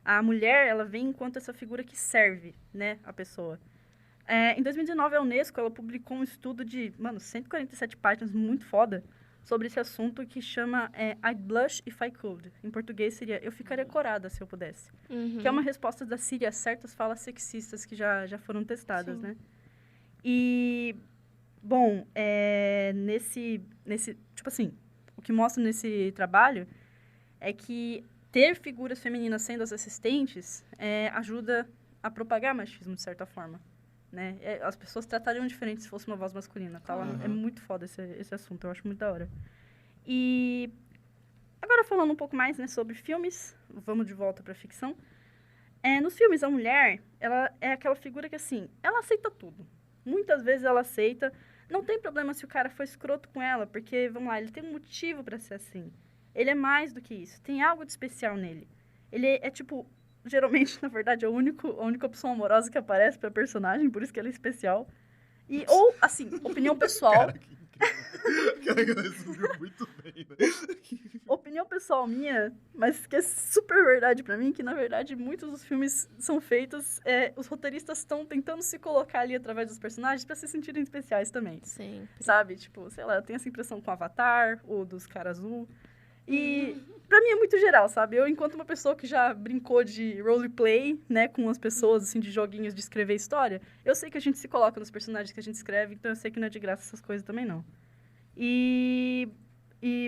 A mulher, ela vem enquanto essa figura que serve, né, a pessoa. Em 2019, a Unesco, ela publicou um estudo de, 147 páginas, muito foda, sobre esse assunto que chama I'd blush if I could. Em português seria, eu ficaria corada se eu pudesse. Que é uma resposta da Siri a certas falas sexistas que já foram testadas, né? E, bom, tipo assim, o que mostra nesse trabalho é que ter figuras femininas sendo as assistentes ajuda a propagar machismo, de certa forma. Né? As pessoas tratariam diferente se fosse uma voz masculina, tá? É muito foda esse assunto, eu acho muito da hora. E agora falando um pouco mais, né, sobre filmes, vamos de volta pra ficção. Nos filmes, a mulher, ela é aquela figura que, assim, ela aceita tudo. Muitas vezes ela aceita. Não tem problema se o cara for escroto com ela, porque, vamos lá, ele tem um motivo pra ser assim. Ele é mais do que isso. Tem algo de especial nele. Ele é tipo... Geralmente, na verdade, é a única opção amorosa que aparece pra personagem, por isso que ela é especial. Ou, assim, opinião pessoal... Cara, que resumiu muito bem, né? Opinião pessoal minha, mas que é super verdade pra mim, que, na verdade, muitos dos filmes são feitos... os roteiristas estão tentando se colocar ali através dos personagens pra se sentirem especiais também. Sim. Sabe? Tipo, sei lá, eu tenho essa impressão com Avatar, ou dos Cara Azul... E pra mim é muito geral, sabe? Eu, enquanto uma pessoa que já brincou de roleplay, né, com as pessoas, assim, de joguinhos de escrever história, eu sei que a gente se coloca nos personagens que a gente escreve, então eu sei que não é de graça essas coisas também, não. E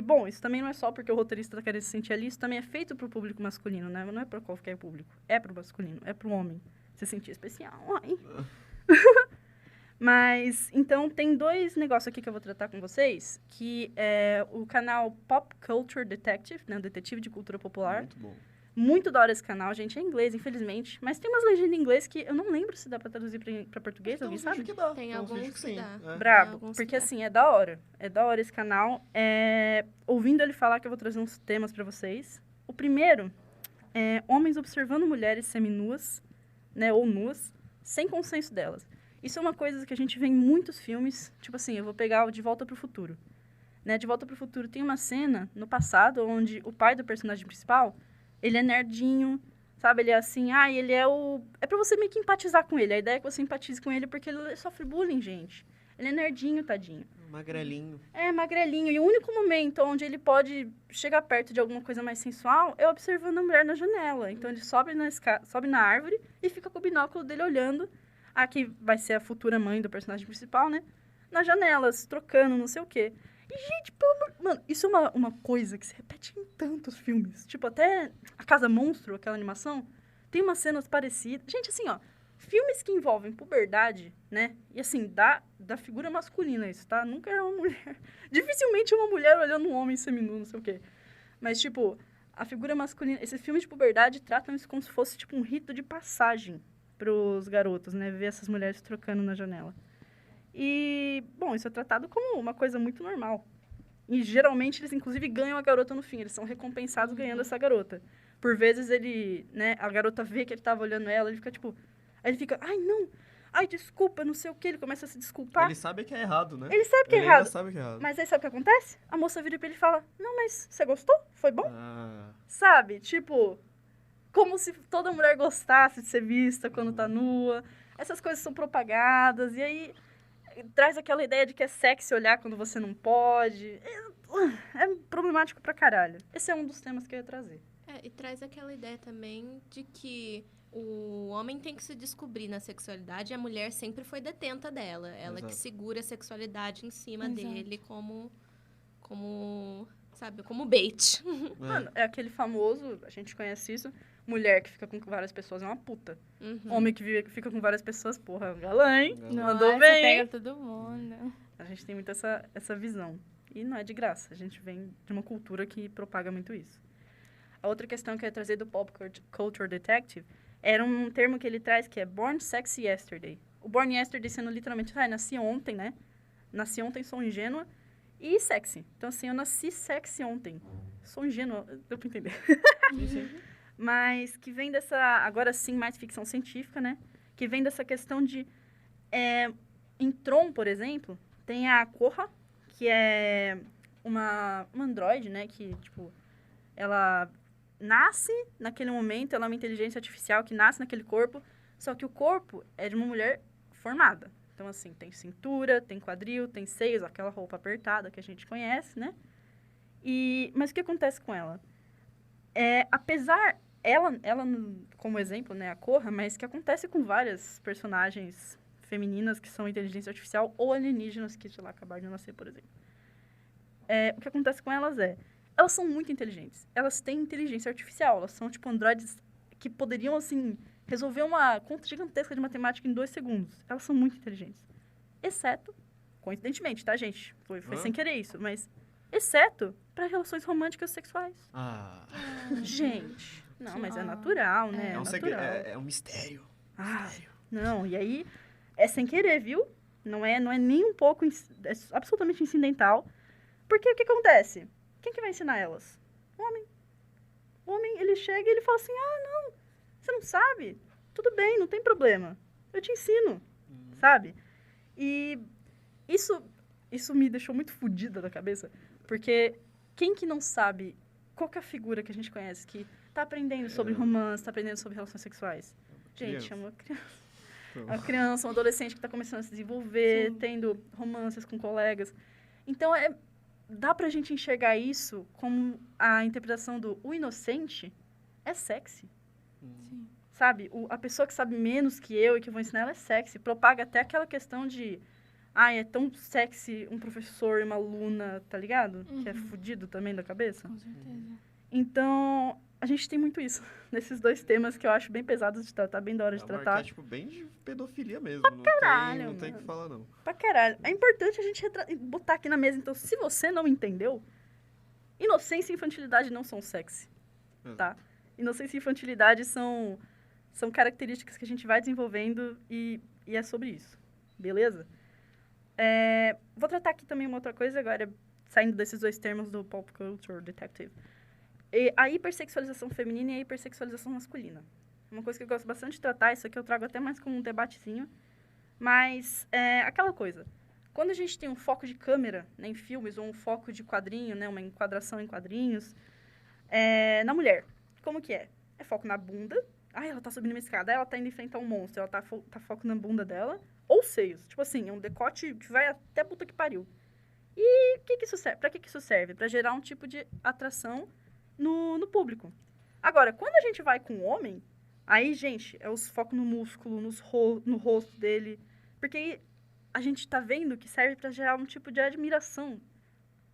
bom, isso também não é só porque o roteirista tá querendo se sentir ali, isso também é feito pro público masculino, né? Não é pra qualquer público, é pro masculino, é pro homem se sentir especial, ai. Mas, então, tem dois negócios aqui que eu vou tratar com vocês, que é o canal Pop Culture Detective, né, o detetive de cultura popular. Muito bom. Muito da hora esse canal, gente. É em inglês, infelizmente. Mas tem umas legendas em inglês que eu não lembro se dá pra traduzir pra português, alguém sabe? Que dá. Tem uns alguns vídeos que sim. dá. É. Brabo. alguns Porque que dá. assim, é da hora. É da hora esse canal. Ouvindo ele falar que eu vou trazer uns temas pra vocês. O primeiro é homens observando mulheres seminuas, né, ou nuas, sem consenso delas. Isso é uma coisa que a gente vê em muitos filmes. Tipo assim, eu vou pegar o De Volta pro Futuro. Né, De Volta pro Futuro tem uma cena no passado onde o pai do personagem principal, ele é nerdinho, sabe? Ele é assim, ele é o... É pra você meio que empatizar com ele. A ideia é que você empatize com ele porque ele sofre bullying, gente. Ele é nerdinho, tadinho. Magrelinho. É, magrelinho. E o único momento onde ele pode chegar perto de alguma coisa mais sensual é observando a mulher na janela. Então ele sobe na árvore e fica com o binóculo dele olhando a que vai ser a futura mãe do personagem principal, né? Nas janelas, trocando, não sei o quê. E, gente, mano, isso é uma coisa que se repete em tantos filmes. Tipo, até A Casa Monstro, aquela animação, tem umas cenas parecidas. Gente, assim, ó, filmes que envolvem puberdade, né? E assim, da figura masculina isso, tá? Nunca é uma mulher. Dificilmente uma mulher olhando um homem seminu, não sei o quê. Mas, tipo, a figura masculina... Esses filmes de puberdade tratam isso como se fosse, tipo, um rito de passagem pros garotos, né? Ver essas mulheres trocando na janela. E, bom, isso é tratado como uma coisa muito normal. E, geralmente, eles, inclusive, ganham a garota no fim. Eles são recompensados ganhando essa garota. Por vezes, a garota vê que ele tava olhando ela, ele fica, tipo... Aí ele fica, ai, não, ai, desculpa, não sei o quê. Ele começa a se desculpar. Ele sabe que é errado, né? Ele sabe que é Ele errado. ainda sabe que é errado. Mas aí, sabe o que acontece? A moça vira pra ele e fala, não, mas você gostou? Foi bom? Ah, Sabe? Tipo, como se toda mulher gostasse de ser vista quando tá nua. Essas coisas são propagadas. E aí, traz aquela ideia de que é sexy olhar quando você não pode. É problemático pra caralho. Esse é um dos temas que eu ia trazer. E traz aquela ideia também de que o homem tem que se descobrir na sexualidade e a mulher sempre foi detenta dela. Ela Exato. que segura a sexualidade em cima Exato. dele sabe, como bait. Mano, é aquele famoso, a gente conhece isso, mulher que fica com várias pessoas é uma puta. Uhum. Homem que fica com várias pessoas, porra, é um galã, hein? Galã. Mandou Nossa, bem, pega hein? todo mundo. A gente tem muito essa visão. E não é de graça, a gente vem de uma cultura que propaga muito isso. A outra questão que eu ia trazer do Pop Culture Detective era um termo que ele traz que é Born Sexy Yesterday. O Born Yesterday sendo literalmente, nasci ontem, né? Nasci ontem, sou ingênua e sexy. Então, assim, eu nasci sexy ontem. Sou ingênua, deu pra entender. sim, sim. Mas que vem dessa, agora sim, mais ficção científica, né? Que vem dessa questão de... em Tron, por exemplo, tem a Korra, que é uma androide, né? Que, tipo, ela nasce naquele momento, ela é uma inteligência artificial que nasce naquele corpo, só que o corpo é de uma mulher formada. Então, assim, tem cintura, tem quadril, tem seios, aquela roupa apertada que a gente conhece, né? Mas o que acontece com ela? Apesar, ela como exemplo, né, a Korra, mas que acontece com várias personagens femininas que são inteligência artificial ou alienígenas que, sei lá, acabaram de nascer, por exemplo. O que acontece com elas elas são muito inteligentes. Elas têm inteligência artificial. Elas são, tipo, androides que poderiam, assim, resolver uma conta gigantesca de matemática em 2 segundos. Elas são muito inteligentes. Exceto, coincidentemente, tá, gente? Foi sem querer isso, mas... Exceto para relações românticas sexuais. Ah, Gente, não, mas é natural, né? é um natural. segredo, é um mistério. Mistério. Não, e aí é sem querer, viu? Não é nem um pouco, é absolutamente incidental. Porque o que acontece? Quem que vai ensinar elas? O homem. O homem, ele chega e ele fala assim, não, você não sabe? Tudo bem, não tem problema. Eu te ensino, sabe? E isso me deixou muito fodida da cabeça, porque quem que não sabe qual que é a figura que a gente conhece que tá aprendendo sobre romance, tá aprendendo sobre relações sexuais? Gente, é uma criança. Uma criança, um adolescente que tá começando a se desenvolver, tendo romances com colegas. Então, dá pra gente enxergar isso como a interpretação do o inocente é sexy. Sim. Sabe? A pessoa que sabe menos que eu e que eu vou ensinar ela é sexy. Propaga até aquela questão de... é tão sexy um professor e uma aluna, tá ligado? Que é fudido também da cabeça. Com certeza. Então, a gente tem muito isso nesses 2 temas que eu acho bem pesados de tratar, bem da hora de É um tratar. arquétipo bem de pedofilia mesmo. caralho, não tem o mano. que falar, não. Pra caralho. É importante a gente botar aqui na mesa. Então, se você não entendeu, inocência e infantilidade não são sexy, tá? inocência e infantilidade são características que a gente vai desenvolvendo e é sobre isso, beleza? Vou tratar aqui também uma outra coisa agora, saindo desses dois termos do pop culture detective. A hipersexualização feminina e a hipersexualização masculina. Uma coisa que eu gosto bastante de tratar, isso aqui eu trago até mais como um debatezinho, mas aquela coisa. Quando a gente tem um foco de câmera, né, em filmes, ou um foco de quadrinho, né, uma enquadração em quadrinhos, na mulher, como que é? É foco na bunda. Ela tá subindo uma escada, ela tá indo enfrentar um monstro, ela tá foco na bunda dela. Ou seios. Tipo assim, é um decote que vai até puta que pariu. E que isso serve? Pra que isso serve? Pra gerar um tipo de atração no público. Agora, quando a gente vai com o homem, aí, gente, é os focos no músculo, no rosto dele. Porque aí a gente tá vendo que serve pra gerar um tipo de admiração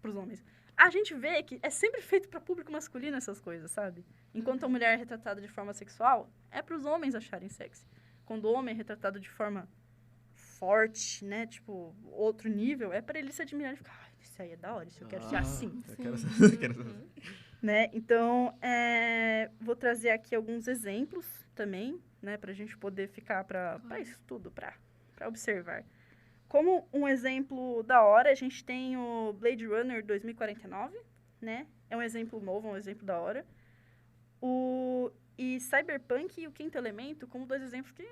pros homens. A gente vê que é sempre feito pra público masculino essas coisas, sabe? Enquanto a mulher é retratada de forma sexual, é pros homens acharem sexy. Quando o homem é retratado de forma forte, né? Tipo, outro nível, é pra ele se admirar e ficar, isso aí é da hora, isso eu quero ser assim. Eu quero Né? Então, vou trazer aqui alguns exemplos também, né? Pra gente poder ficar pra estudo, pra observar. Como um exemplo da hora, a gente tem o Blade Runner 2049, né? É um exemplo novo, um exemplo da hora. E Cyberpunk e o Quinto Elemento como dois exemplos que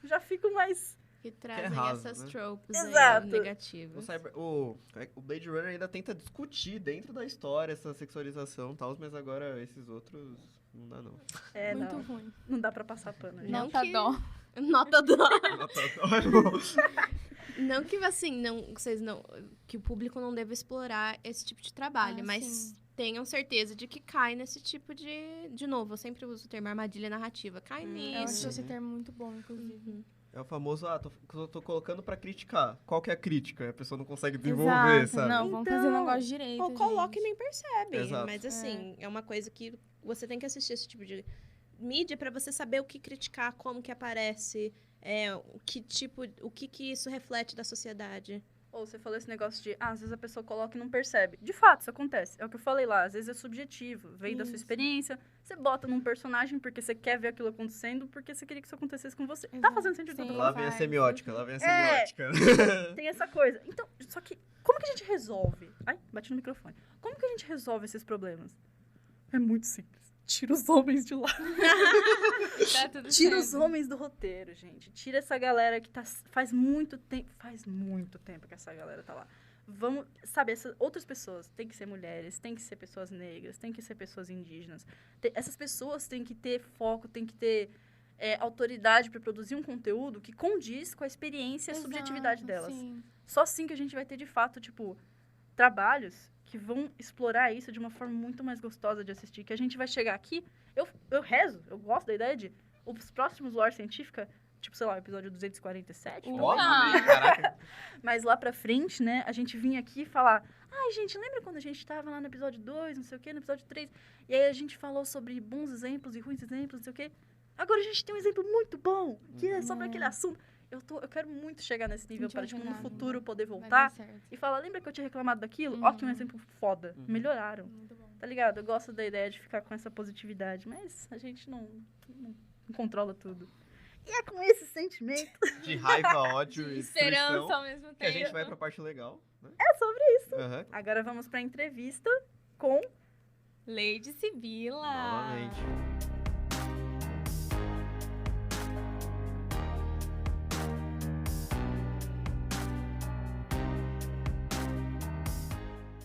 já ficam mais... Que trazem raso, essas né? tropes Exato. negativas. O Blade Runner ainda tenta discutir dentro da história essa sexualização e tal, mas agora esses outros não dá, não. Muito não. ruim. Não dá pra passar pano, gente. Não tá dó. Nota dó. Não, Não que, assim, que o público não deva explorar esse tipo de trabalho, mas sim. tenham certeza de que cai nesse tipo de novo, eu sempre uso o termo armadilha narrativa, cai Eu acho nisso. esse termo muito bom, inclusive. É o famoso, tô colocando pra criticar. Qual que é a crítica? A pessoa não consegue desenvolver, Exato. sabe? Não, vamos fazer o Então, negócio direito, Ou coloca e gente. nem percebe. Exato. Mas assim, é uma coisa que você tem que assistir esse tipo de mídia pra você saber o que criticar, como que aparece, o que isso reflete da sociedade. Ou você falou esse negócio de, às vezes a pessoa coloca e não percebe. De fato, isso acontece. É o que eu falei lá, às vezes é subjetivo, vem da sua Isso. experiência. Você bota num personagem porque você quer ver aquilo acontecendo, porque você queria que isso acontecesse com você. Tá Exato. fazendo sentido Sim. tudo Lá lá? vem a Faz, semiótica, uhum. lá vem a semiótica. Tem essa coisa. Então, só que, como que a gente resolve? Ai, bati no microfone. Como que a gente resolve esses problemas? É muito simples. Tira os homens de lá. Tá tudo Tira os certo. homens do roteiro, gente. Tira essa galera que faz muito tempo que essa galera tá lá. Vamos, sabe, essas outras pessoas, tem que ser mulheres, tem que ser pessoas negras, tem que ser pessoas indígenas. Essas pessoas têm que ter foco, têm que ter autoridade para produzir um conteúdo que condiz com a experiência e a subjetividade Exato, delas. sim. Só assim que a gente vai ter, de fato, tipo, trabalhos que vão explorar isso de uma forma muito mais gostosa de assistir. Que a gente vai chegar aqui... Eu rezo, eu gosto da ideia de... Os próximos Lore Científica, tipo, sei lá, o episódio 247. Uau! Caraca. Mas lá pra frente, né, a gente vinha aqui e falar... Ai, gente, lembra quando a gente tava lá no episódio 2, não sei o quê, no episódio 3? E aí a gente falou sobre bons exemplos e ruins exemplos, não sei o quê. Agora a gente tem um exemplo muito bom, que é sobre aquele assunto. Eu quero muito chegar nesse nível Gente, para, vai tipo, no chegar, futuro poder Vai dar voltar certo. e falar, lembra que eu tinha reclamado daquilo? Ó, que um Uhum. exemplo foda. Uhum. Melhoraram. Muito bom. Tá ligado? Eu gosto da ideia de ficar com essa positividade, mas a gente não controla tudo. E é com esse sentimento De raiva, ódio De e esperança frustração ao mesmo tempo. que a gente vai pra parte legal. Né? é sobre isso. Aham. Agora vamos pra entrevista com... Lady Sibila. Novamente.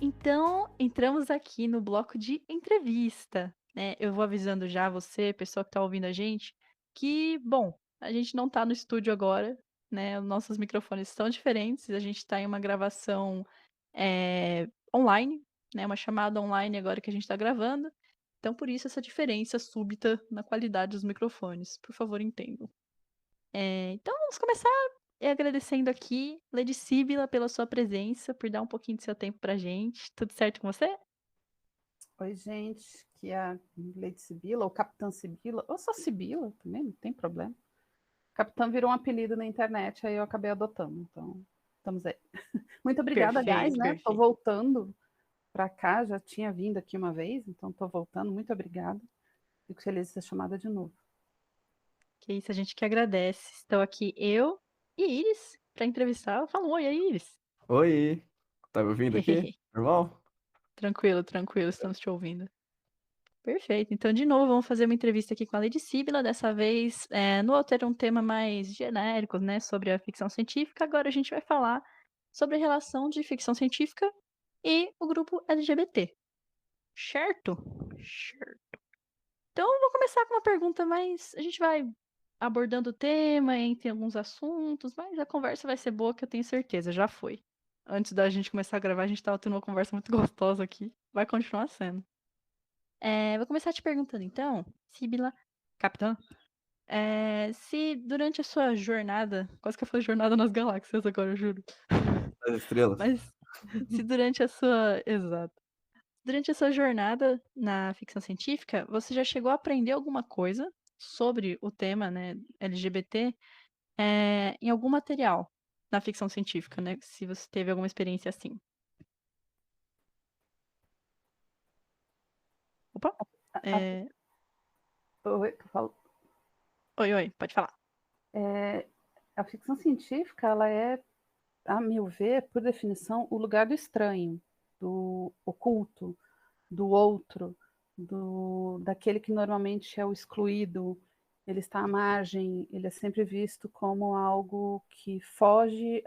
Então, entramos aqui no bloco de entrevista, né? Eu vou avisando já você, pessoa que tá ouvindo a gente, que, bom, a gente não tá no estúdio agora, né? Os nossos microfones estão diferentes, a gente tá em uma gravação online, né? Uma chamada online agora que a gente tá gravando. Então, por isso, essa diferença súbita na qualidade dos microfones. Por favor, entendam. Então, vamos começar agradecendo aqui, Lady Sibila, pela sua presença, por dar um pouquinho de seu tempo pra gente. Tudo certo com você? Oi, gente, que é a Lady Sibila, ou Capitã Sibila, ou só Sibila também, não tem problema. Capitã virou um apelido na internet, aí eu acabei adotando, então estamos aí. Muito obrigada, Perfeito, guys, né? Tô perfeito. voltando pra cá, já tinha vindo aqui uma vez, então tô voltando, muito obrigada. Fico feliz de ser chamada de novo. Que isso, a gente que agradece. Estou aqui eu e Iris para entrevistar. Fala um oi aí, Iris. Oi, tá me ouvindo aqui? Normal? Tranquilo, tranquilo, estamos te ouvindo. Perfeito. Então, de novo, vamos fazer uma entrevista aqui com a Lady Síbila. Dessa vez, no outro era um tema mais genérico, né, sobre a ficção científica. Agora a gente vai falar sobre a relação de ficção científica e o grupo LGBT. Certo? Certo. Então, eu vou começar com uma pergunta, mas a gente vai abordando o tema entre alguns assuntos, mas a conversa vai ser boa, que eu tenho certeza, já foi. Antes da gente começar a gravar, a gente tava tendo uma conversa muito gostosa aqui. Vai continuar sendo. Vou começar te perguntando, então, Síbila, capitã, se durante a sua jornada, quase que eu falei jornada nas galáxias agora, eu juro. As estrelas. Mas se durante durante a sua jornada na ficção científica, você já chegou a aprender alguma coisa sobre o tema, né, LGBT, em algum material na ficção científica, né? Se você teve alguma experiência assim. Opa! Eu falo, Oi, pode falar. a ficção científica, ela é, a meu ver, por definição, o lugar do estranho, do oculto, do outro, daquele que normalmente é o excluído, ele está à margem, ele é sempre visto como algo que foge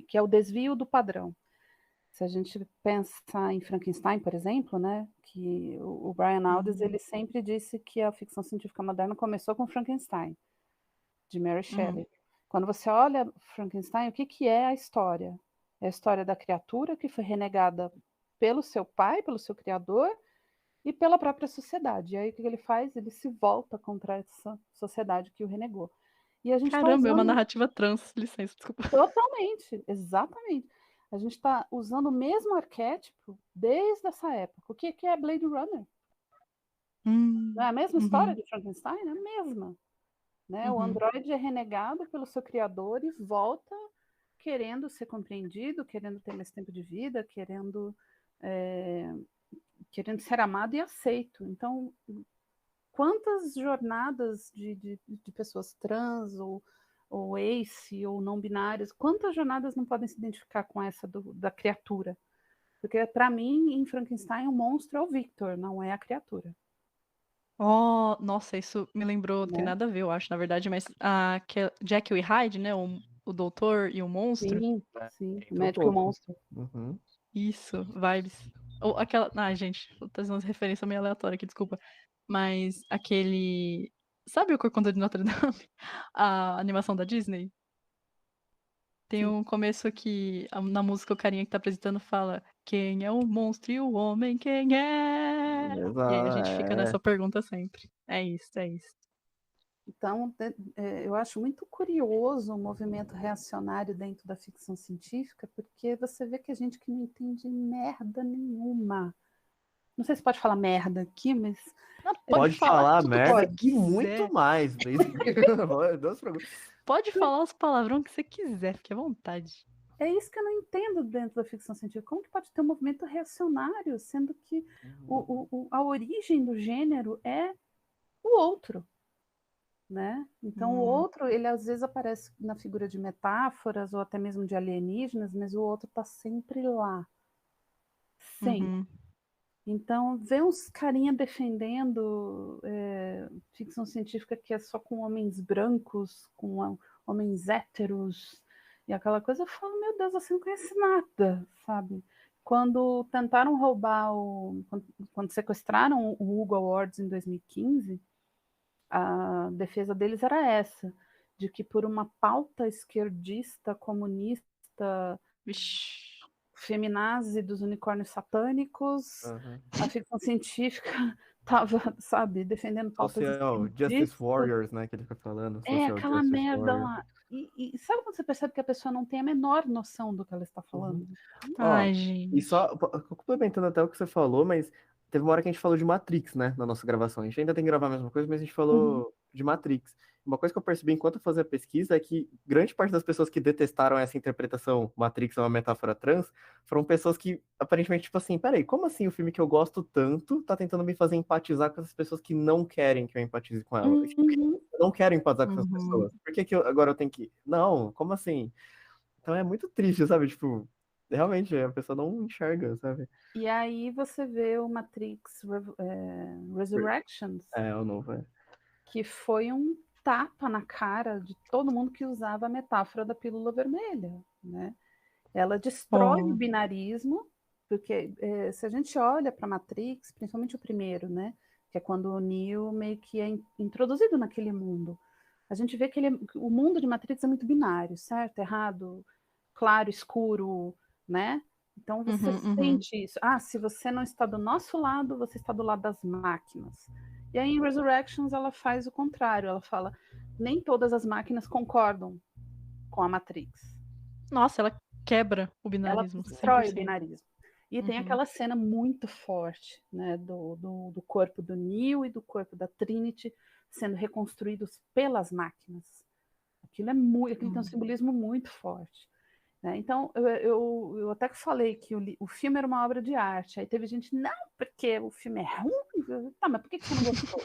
que é o desvio do padrão. Se a gente pensa em Frankenstein, por exemplo, né, que o Brian Aldiss, ele sempre disse que a ficção científica moderna começou com Frankenstein, de Mary Shelley. Quando você olha Frankenstein, o que é a história? É a história da criatura que foi renegada pelo seu pai, pelo seu criador, e pela própria sociedade. E aí o que ele faz? Ele se volta contra essa sociedade que o renegou. E a gente Caramba, é uma narrativa trans, licença, desculpa. Totalmente, exatamente. A gente está usando o mesmo arquétipo desde essa época. O que é Blade Runner? Não é a mesma história de Frankenstein? É a mesma. Né? O androide é renegado pelo seu criador e volta querendo ser compreendido, querendo ter mais tempo de vida, querendo ser amado e aceito. Então, quantas jornadas de pessoas trans ou ace ou não binárias, quantas jornadas não podem se identificar com essa da criatura? Porque, para mim, em Frankenstein, o monstro é o Victor, não é a criatura. Oh, nossa, isso me lembrou, não tem nada a ver, eu acho, na verdade, mas Jekyll e Hyde, né, o doutor e o monstro. Sim, o médico e o monstro. Isso, vibes. Ou aquela, gente, vou trazer umas referências meio aleatórias aqui, desculpa. Mas aquele, sabe o Corcunda de Notre Dame? A animação da Disney? Tem um começo que, na música, o carinha que tá apresentando fala: quem é o monstro e o homem, quem é? Exato, E aí a gente fica nessa pergunta sempre. É isso. Então, eu acho muito curioso o movimento reacionário dentro da ficção científica, porque você vê que a gente que não entende merda nenhuma. Não sei se pode falar merda aqui, mas... Pode falar merda e muito mais. Pode falar os palavrões que você quiser, fique à vontade. É isso que eu não entendo dentro da ficção científica. Como que pode ter um movimento reacionário, sendo que a origem do gênero é o outro, né? Então, o outro, ele às vezes aparece na figura de metáforas ou até mesmo de alienígenas, mas o outro está sempre lá. Sempre. Então, ver uns carinha defendendo ficção científica que é só com homens brancos, com homens héteros, e aquela coisa, eu falo, meu Deus, você não conhece nada, sabe? Quando tentaram roubar quando sequestraram o Hugo Awards em 2015, a defesa deles era essa, de que por uma pauta esquerdista, comunista, feminazi dos unicórnios satânicos, a ficção científica estava, sabe, defendendo pautas Justice Warriors, né, que ele fica falando. Aquela merda lá. E sabe quando você percebe que a pessoa não tem a menor noção do que ela está falando? Ai, gente. E só complementando até o que você falou, mas teve uma hora que a gente falou de Matrix, né, na nossa gravação. A gente ainda tem que gravar a mesma coisa, mas a gente falou de Matrix. Uma coisa que eu percebi enquanto eu fazia a pesquisa é que grande parte das pessoas que detestaram essa interpretação Matrix é uma metáfora trans foram pessoas que, aparentemente, tipo assim, peraí, como assim o filme que eu gosto tanto tá tentando me fazer empatizar com essas pessoas que não querem que eu empatize com elas? Tipo, Uhum, eu não quero empatizar com essas uhum. pessoas. Por que que agora eu tenho que... Não, como assim? Então é muito triste, sabe? Tipo, realmente, a pessoa não enxerga, sabe? E aí você vê o Matrix Resurrections, É, o novo, é. que foi um tapa na cara de todo mundo que usava a metáfora da pílula vermelha, né? Ela destrói o Oh. binarismo, porque se a gente olha para Matrix, principalmente o primeiro, né? Que é quando o Neo meio que é introduzido naquele mundo. A gente vê que o mundo de Matrix é muito binário, certo? Errado, claro, escuro, né? Então você sente isso. Ah, se você não está do nosso lado, você está do lado das máquinas. E aí em Resurrections ela faz o contrário. Ela fala, nem todas as máquinas concordam com a Matrix. Nossa, ela quebra o Ela binarismo, destrói o 100%. binarismo. E tem Uhum. aquela cena muito forte, né, do corpo do Neo e do corpo da Trinity sendo reconstruídos pelas máquinas. Aquilo tem um simbolismo muito forte. Né? Então, eu até que falei que o filme era uma obra de arte. Aí teve gente, não, porque o filme é ruim. Tá, mas por que você não gostou?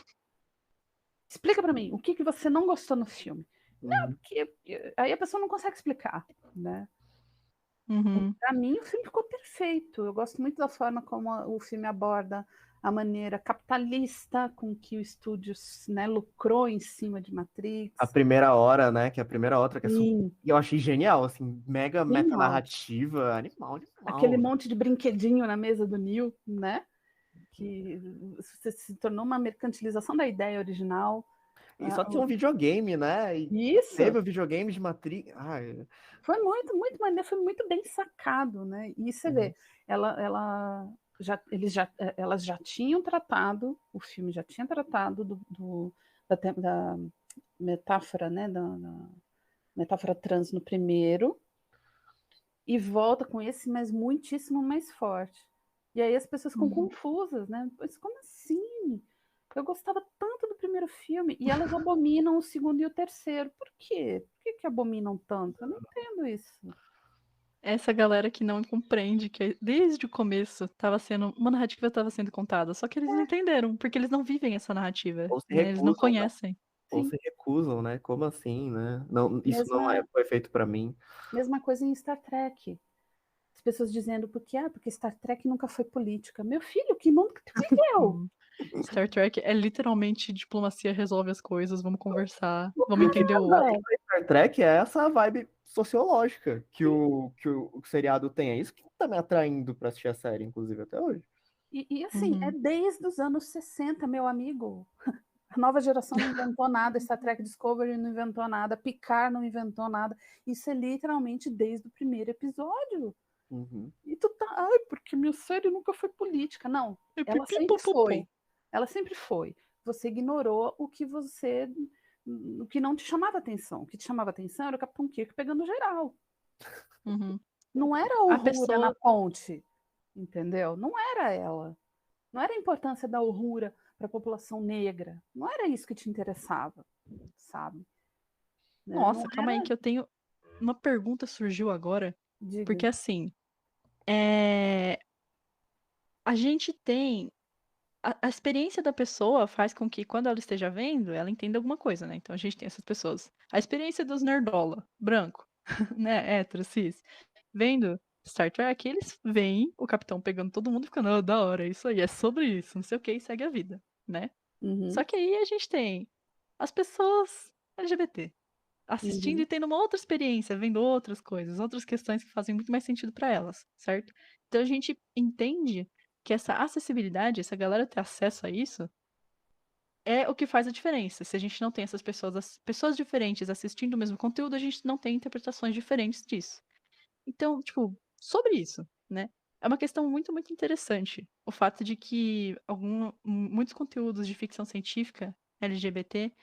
Explica para mim, o que você não gostou no filme? Não, porque aí a pessoa não consegue explicar, né? Uhum. Para mim, o filme ficou perfeito. Eu gosto muito da forma como o filme aborda a maneira capitalista com que o estúdio, né, lucrou em cima de Matrix. A primeira hora, né? Que é a primeira hora que é Sim. eu achei genial, assim, mega Genial. metanarrativa, animal. Aquele monte de brinquedinho na mesa do Neo, né? Que se tornou uma mercantilização da ideia original. E só tinha um videogame, né? E Isso. teve o videogame de Matrix. Foi muito, muito maneiro, foi muito bem sacado, né? E você vê, elas já tinham tratado, o filme já tinha tratado da metáfora, né? Da metáfora trans no primeiro, e volta com esse, mas muitíssimo mais forte. E aí as pessoas ficam confusas, né? Mas como assim? Eu gostava tanto do primeiro filme e elas abominam o segundo e o terceiro. Por quê? Por que abominam tanto? Eu não entendo isso. Essa galera que não compreende que desde o começo uma narrativa estava sendo contada, só que eles não entenderam, porque eles não vivem essa narrativa, Ou se né? Eles não recusam, né? conhecem. Ou Sim. se recusam, né? Como assim, né? Não, isso não Mesma, foi feito pra mim. mesma coisa em Star Trek. As pessoas dizendo, porque Star Trek nunca foi política. Meu filho, que mundo que tu viveu? Star Trek é literalmente diplomacia resolve as coisas, vamos conversar, vamos entender o outro. Star Trek é essa vibe sociológica que o seriado tem. É isso que tá me atraindo pra assistir a série, inclusive, até hoje. E assim, é desde os anos 60, meu amigo. A nova geração não inventou nada, Star Trek Discovery não inventou nada, Picard não inventou nada. Isso é literalmente desde o primeiro episódio. E tu tá, ai, porque minha série nunca foi política. Não, ela sempre foi. Ela sempre foi. Você ignorou o que não te chamava atenção. O que te chamava atenção era o Capitão Kirk pegando geral. Não era a Uhura na ponte, entendeu? Não era ela. Não era a importância da Uhura para a população negra. Não era isso que te interessava, sabe? Nossa, calma aí que eu tenho uma pergunta surgiu agora. Diga. Porque assim, a gente tem a experiência da pessoa faz com que quando ela esteja vendo, ela entenda alguma coisa, né? Então a gente tem essas pessoas. A experiência dos nerdola, branco, né, hétero, cis, vendo Star Trek, eles veem o capitão pegando todo mundo e ficando, oh, da hora, isso aí, é sobre isso, não sei o que, e segue a vida, né? Só que aí a gente tem as pessoas LGBT assistindo e tendo uma outra experiência, vendo outras coisas, outras questões que fazem muito mais sentido para elas, certo? Então a gente entende que essa acessibilidade, essa galera ter acesso a isso, é o que faz a diferença. Se a gente não tem essas pessoas, as pessoas diferentes assistindo o mesmo conteúdo, a gente não tem interpretações diferentes disso. Então, tipo, sobre isso, né? É uma questão muito, muito interessante. O fato de que muitos conteúdos de ficção científica LGBT,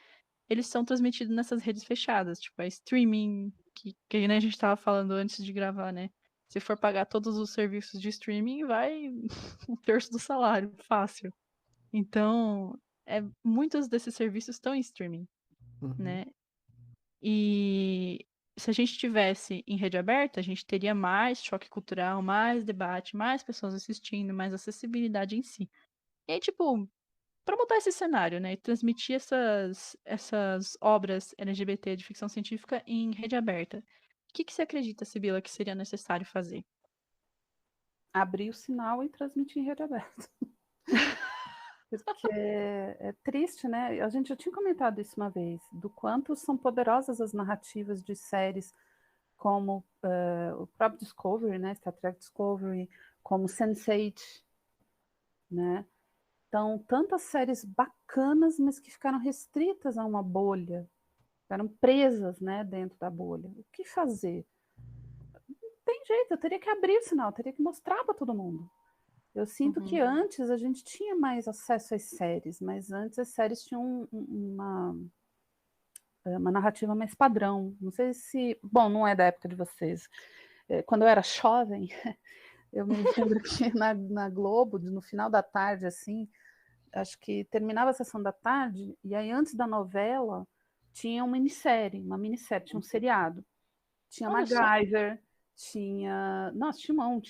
eles são transmitidos nessas redes fechadas, tipo, a streaming, que né, a gente estava falando antes de gravar, né? Se for pagar todos os serviços de streaming, vai um terço do salário, fácil. Então, muitos desses serviços estão em streaming. Uhum. né? E se a gente tivesse em rede aberta, a gente teria mais choque cultural, mais debate, mais pessoas assistindo, mais acessibilidade em si. E aí, tipo, para mudar esse cenário, né, e transmitir essas obras LGBT de ficção científica em rede aberta, o que você acredita, Sibila, que seria necessário fazer? Abrir o sinal e transmitir em rede aberta. Porque é triste, né? A gente já tinha comentado isso uma vez, do quanto são poderosas as narrativas de séries como o próprio Discovery, né? Star Trek Discovery, como Sense8, né? Então, tantas séries bacanas, mas que ficaram restritas a uma bolha, ficaram presas, né, dentro da bolha. O que fazer? Não tem jeito, eu teria que abrir o sinal, eu teria que mostrar para todo mundo. Eu sinto que antes a gente tinha mais acesso às séries, mas antes as séries tinham uma narrativa mais padrão. Não sei se. Bom, não é da época de vocês. Quando eu era jovem, eu me lembro que na Globo, no final da tarde, assim, acho que terminava a sessão da tarde, e aí antes da novela tinha uma minissérie, tinha um seriado. Tinha Olha só. MacGyver, Nossa, tinha um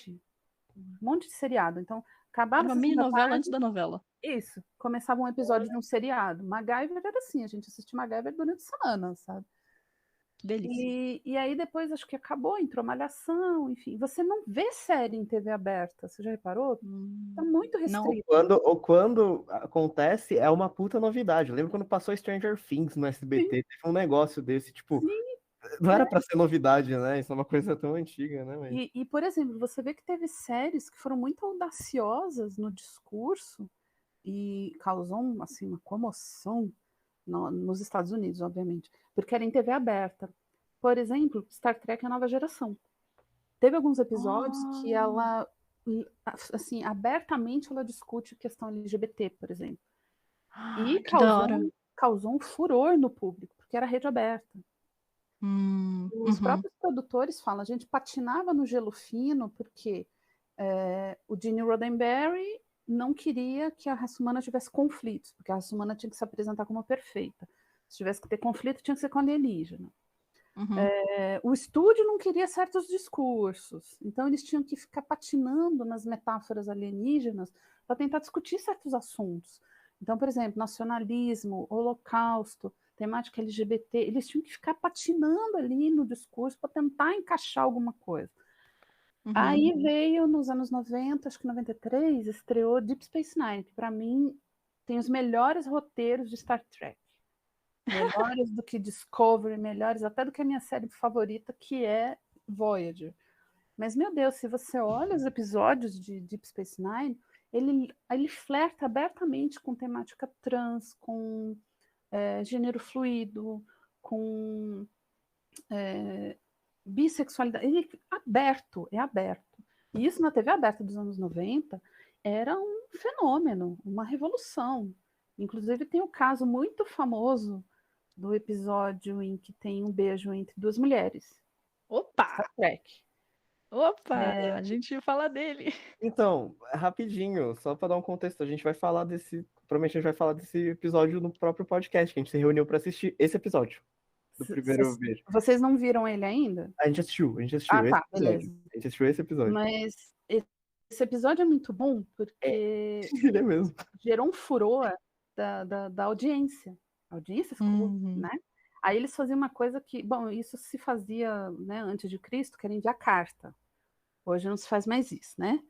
monte de seriado. Então, acabava Uma a sessão mini da novela tarde, antes da novela. isso, começava um episódio de um seriado. MacGyver era assim, a gente assistia MacGyver durante a semana, sabe? Que delícia. E aí depois acho que acabou, entrou Malhação, enfim. Você não vê série em TV aberta, você já reparou? Tá muito Não. restrito. Quando acontece, é uma puta novidade. Eu lembro quando passou Stranger Things no SBT, teve um negócio desse, tipo, não era pra ser novidade, né? Isso é uma coisa tão antiga, né? Mas... E, por exemplo, você vê que teve séries que foram muito audaciosas no discurso e causou assim, uma comoção nos Estados Unidos, obviamente, porque era em TV aberta. Por exemplo, Star Trek A Nova Geração. Teve alguns episódios que ela, assim, abertamente ela discute a questão LGBT, por exemplo. E Que da hora. causou um furor no público, porque era rede aberta. Os próprios produtores falam, a gente patinava no gelo fino porque o Gene Roddenberry não queria que a raça humana tivesse conflitos, porque a raça humana tinha que se apresentar como perfeita. Se tivesse que ter conflito, tinha que ser com alienígena. O estúdio não queria certos discursos, então eles tinham que ficar patinando nas metáforas alienígenas para tentar discutir certos assuntos. Então, por exemplo, nacionalismo, holocausto, temática LGBT, eles tinham que ficar patinando ali no discurso para tentar encaixar alguma coisa. Aí veio nos anos 90, acho que 93, estreou Deep Space Nine, que para mim tem os melhores roteiros de Star Trek. Melhores do que Discovery, melhores até do que a minha série favorita, que é Voyager. Mas, meu Deus, se você olha os episódios de Deep Space Nine, ele flerta abertamente com temática trans, com gênero fluido, com bissexualidade. Ele é aberto. E isso na TV aberta dos anos 90 era um fenômeno, uma revolução. Inclusive tem um caso muito famoso do episódio em que tem um beijo entre duas mulheres. Opa! Star Trek. Opa! A gente fala dele. Então, rapidinho, só para dar um contexto, a gente vai falar provavelmente a gente vai falar desse episódio no próprio podcast, que a gente se reuniu para assistir esse episódio do primeiro beijo. Vocês não viram ele ainda? A gente assistiu esse tá, episódio. beleza. A gente assistiu esse episódio. Mas esse episódio é muito bom porque Ele é mesmo. gerou um furor da audiência. A audiência ficou, né? Aí eles faziam uma coisa que, bom, isso se fazia, né, antes de Cristo, que era enviar carta. Hoje não se faz mais isso, né?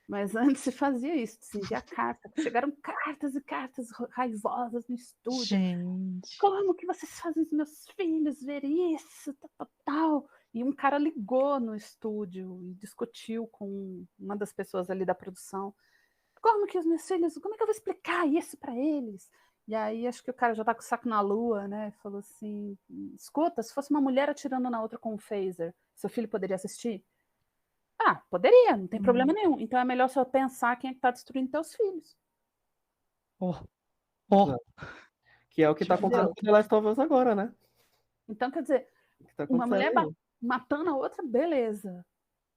Mas antes se fazia isso, se enviar carta. Chegaram cartas e cartas raivosas no estúdio. Gente. Como que vocês fazem os meus filhos ver isso? Tal. E um cara ligou no estúdio e discutiu com uma das pessoas ali da produção. Como que os meus filhos, como é que eu vou explicar isso para eles? E aí acho que o cara já tá com o saco na lua, né? Falou assim, escuta, se fosse uma mulher atirando na outra com um phaser, seu filho poderia assistir? Ah, poderia, não tem problema nenhum. Então é melhor só pensar quem é que tá destruindo teus filhos. Que é o que tá acontecendo com The Last of Us agora, né? Então, quer dizer, uma mulher matando a outra, beleza.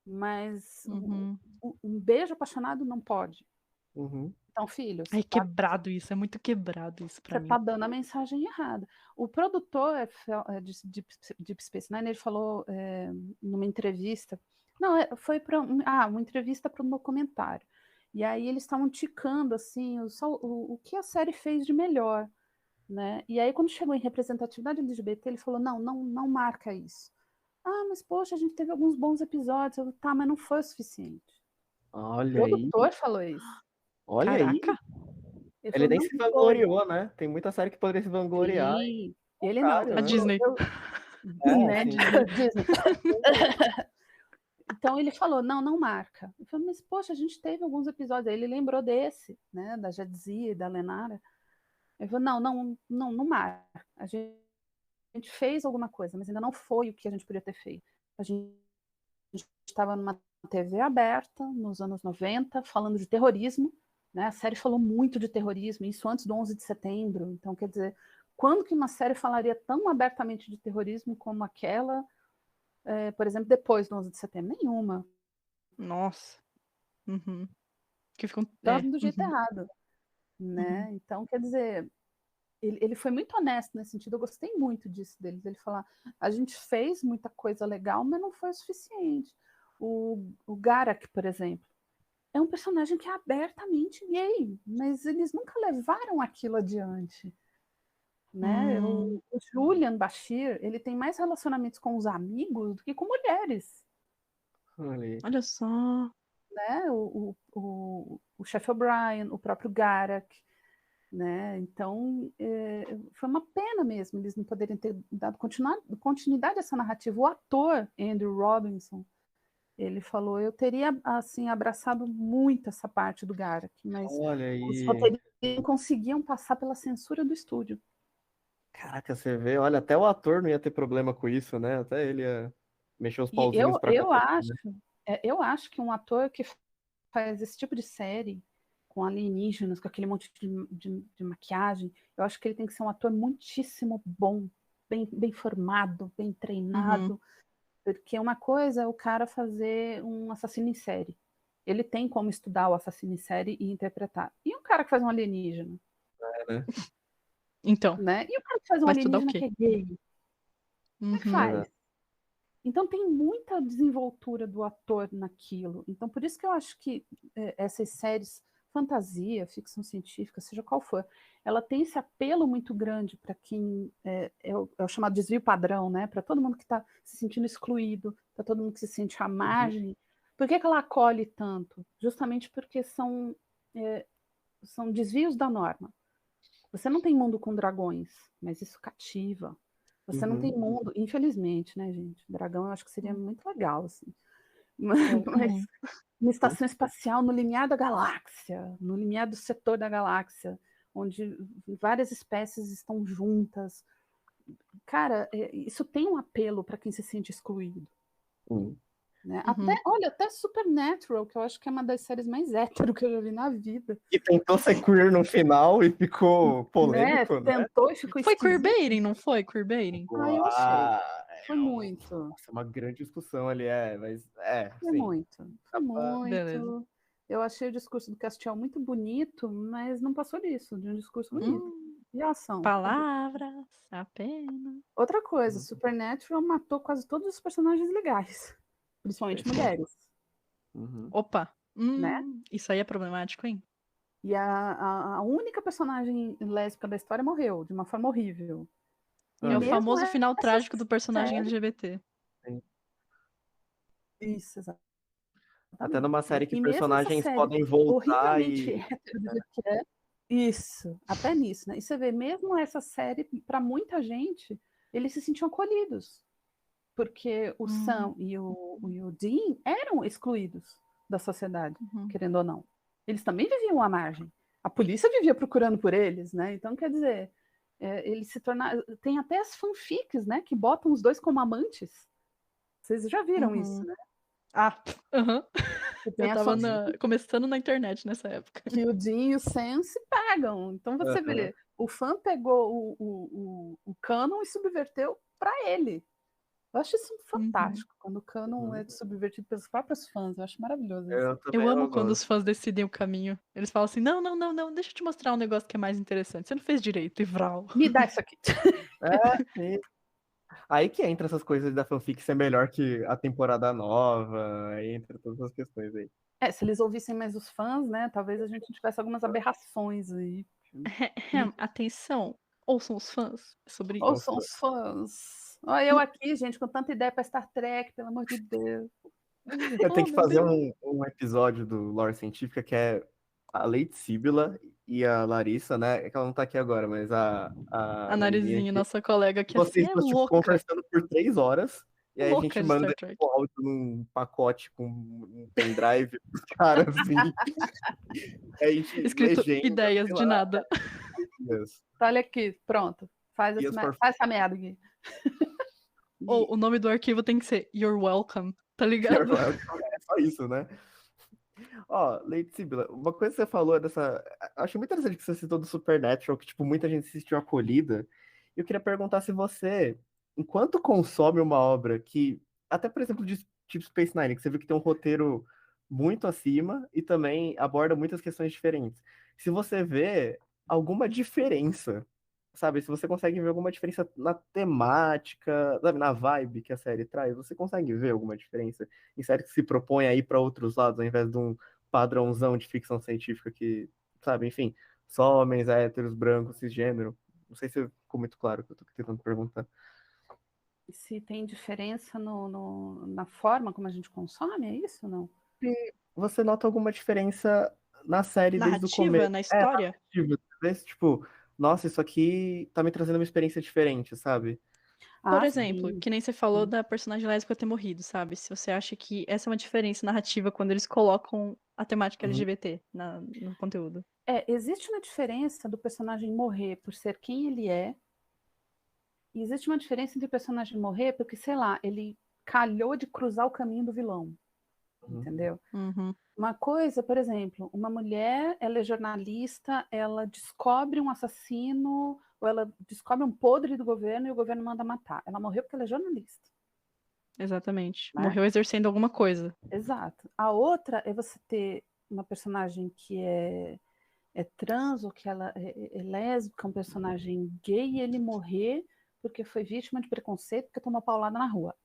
Mas um beijo apaixonado não pode. Então, filho, Ai, quebrado isso, é muito quebrado isso pra você mim. tá dando a mensagem errada. O produtor de Deep Space Nine, ele falou numa entrevista, não, foi para uma entrevista para um documentário. E aí eles estavam ticando assim o que a série fez de melhor, né? E aí quando chegou em representatividade LGBT, ele falou: não marca isso. Ah, mas poxa, a gente teve alguns bons episódios. Tá, mas não foi o suficiente. O Olha aí, produtor falou isso. olha aí. Caraca. Ele Ele falou, nem não se foi. vangloriou, né? Tem muita série que poderia se vangloriar. Sim. Ele não. Contrário, Ele A né? falou, Disney. né? sim. Disney. Então ele falou, não marca. Eu falei, mas poxa, a gente teve alguns episódios. Aí ele lembrou desse, né? Da Jadzia e da Lenara. Ele falou, não marca. A gente fez alguma coisa, mas ainda não foi o que a gente podia ter feito. A gente estava numa TV aberta, nos anos 90, falando de terrorismo, né? A série falou muito de terrorismo, isso antes do 11 de setembro. Então, quer dizer, quando que uma série falaria tão abertamente de terrorismo como aquela, por exemplo, depois do 11 de setembro? Nenhuma. Nossa. Uhum. Que ficam... Estava do jeito uhum. errado, né? Uhum. Então, quer dizer, ele foi muito honesto nesse sentido, eu gostei muito disso deles, ele falar, a gente fez muita coisa legal, mas não foi o suficiente. O Garak, por exemplo, é um personagem que é abertamente gay, mas eles nunca levaram aquilo adiante, né? O Julian Bashir, ele tem mais relacionamentos com os amigos do que com mulheres, Olha aí. Olha só. né? O Chef O'Brien, o próprio Garak, né? Então, foi uma pena mesmo eles não poderem ter dado continuidade a essa narrativa. O ator Andrew Robinson, ele falou, eu teria assim abraçado muito essa parte do Garak, mas Olha os aí. roteiristas não conseguiam passar pela censura do estúdio. Caraca, você vê, olha, até o ator não ia ter problema com isso, né? Até ele ia mexer os E pauzinhos pra eu acho que um ator que faz esse tipo de série com alienígenas, com aquele monte de maquiagem, eu acho que ele tem que ser um ator muitíssimo bom, bem formado, bem treinado, porque uma coisa é o cara fazer um assassino em série. Ele tem como estudar o assassino em série e interpretar. E um cara que faz um alienígena? né? Então, Né? E o cara que faz um vai estudar o alienígena quê? que é gay? Como é que Uhum. faz? Então tem muita desenvoltura do ator naquilo. Então por isso que eu acho que essas séries, fantasia, ficção científica, seja qual for, ela tem esse apelo muito grande para quem é o chamado desvio padrão, né? Para todo mundo que está se sentindo excluído, para todo mundo que se sente à margem. Por que ela acolhe tanto? Justamente porque são desvios da norma. Você não tem mundo com dragões, mas isso cativa. Você não tem mundo, infelizmente, né, gente? Dragão eu acho que seria muito legal, assim. Mas uma estação espacial no limiar da galáxia, no limiar do setor da galáxia, onde várias espécies estão juntas. Cara, isso tem um apelo para quem se sente excluído. Né? Até Supernatural, que eu acho que é uma das séries mais hétero que eu já vi na vida. E tentou ser queer no final e ficou polêmico, né? Tentou e ficou Foi esquisito. queerbaiting, não foi? Queerbaiting. Eu achei. Foi muito. Nossa, uma grande discussão ali, mas Foi sim. muito. Foi muito. Beleza. Eu achei o discurso do Castiel muito bonito, mas não passou disso, de um discurso bonito. E a ação? Palavras, apenas. Outra coisa, Supernatural matou quase todos os personagens legais. Principalmente mulheres. Opa. Né? Isso aí é problemático, hein? E a única personagem lésbica da história morreu, de uma forma horrível. É o famoso final trágico do personagem LGBT. Isso, exato. Até numa série que E mesmo personagens essa série podem voltar horrivelmente hétero do jeito que é. Isso, até nisso, né? E você vê, mesmo essa série, para muita gente, eles se sentiam acolhidos. Porque o Sam e o Dean eram excluídos da sociedade, querendo ou não. Eles também viviam à margem. A polícia vivia procurando por eles, né? Então, quer dizer, eles se tornaram... Tem até as fanfics, né? Que botam os dois como amantes. Vocês já viram isso, né? Eu tava começando na internet nessa época. Que o Dean e o Sam se pegam. Então você vê, o fã pegou o canon e subverteu para ele. Eu acho isso fantástico, quando o canon é subvertido pelos próprios fãs. Eu acho maravilhoso isso. Eu também Eu amo não quando os gosto. fãs decidem o caminho. Eles falam assim: não, deixa eu te mostrar um negócio que é mais interessante. Você não fez direito, e vral. Me dá isso aqui. Sim. Aí que entra essas coisas da fanfic ser melhor que a temporada nova, aí entra todas as questões aí. Se eles ouvissem mais os fãs, né? Talvez a gente tivesse algumas aberrações aí. Atenção, ouçam os fãs sobre isso. Ouçam os fãs. Olha eu aqui, gente, com tanta ideia pra Star Trek, pelo amor de Deus. Eu tenho Oh, que meu fazer Deus. um episódio do Lore Científica que é a Lady Síbila e a Larissa, né? É que ela não tá aqui agora, mas a A Narizinha Narizinho, aqui. nossa colega, que assim Vocês é estão, tipo, louca. conversando por 3 horas. E aí a Louca gente de Star manda Trek. tipo, áudio num pacote com um pendrive pros caras, assim. Aí a gente Escrito legenda, ideias sei de lá. nada. Então, olha aqui, pronto. Faz Years for essa merda aqui. Ou o nome do arquivo tem que ser You're Welcome, tá ligado? É só isso, né? Ó, Lady Sibila, uma coisa que você falou é dessa. Acho muito interessante que você citou do Supernatural, que, tipo, muita gente se sentiu acolhida. Eu queria perguntar se você, enquanto consome uma obra que, até por exemplo, de tipo Space Nine, que você viu que tem um roteiro muito acima e também aborda muitas questões diferentes. Se você vê alguma diferença, sabe? Se você consegue ver alguma diferença na temática, sabe? Na vibe que a série traz, você consegue ver alguma diferença em série que se propõe a ir para outros lados, ao invés de um padrãozão de ficção científica que, sabe, enfim, só homens héteros, brancos, cisgênero. Não sei se ficou muito claro o que eu tô tentando perguntar. Se tem diferença na forma como a gente consome, é isso ou não? E você nota alguma diferença na série desde o Narrativa, começo? na história? Narrativa. Talvez, tipo, nossa, isso aqui tá me trazendo uma experiência diferente, sabe? Por Ah, exemplo, sim. que nem você falou da personagem lésbica ter morrido, sabe? Se você acha que essa é uma diferença narrativa quando eles colocam a temática Uhum. LGBT no conteúdo. Existe uma diferença do personagem morrer por ser quem ele é, e existe uma diferença entre o personagem morrer porque, sei lá, ele calhou de cruzar o caminho do vilão, entendeu? Uhum. Uma coisa, por exemplo, uma mulher, ela é jornalista, ela descobre um assassino, ou ela descobre um podre do governo e o governo manda matar. Ela morreu porque ela é jornalista. Exatamente. Né? Morreu exercendo alguma coisa. Exato. A outra é você ter uma personagem que é trans ou que ela é lésbica, um personagem gay, e ele morrer porque foi vítima de preconceito, porque tomou paulada na rua.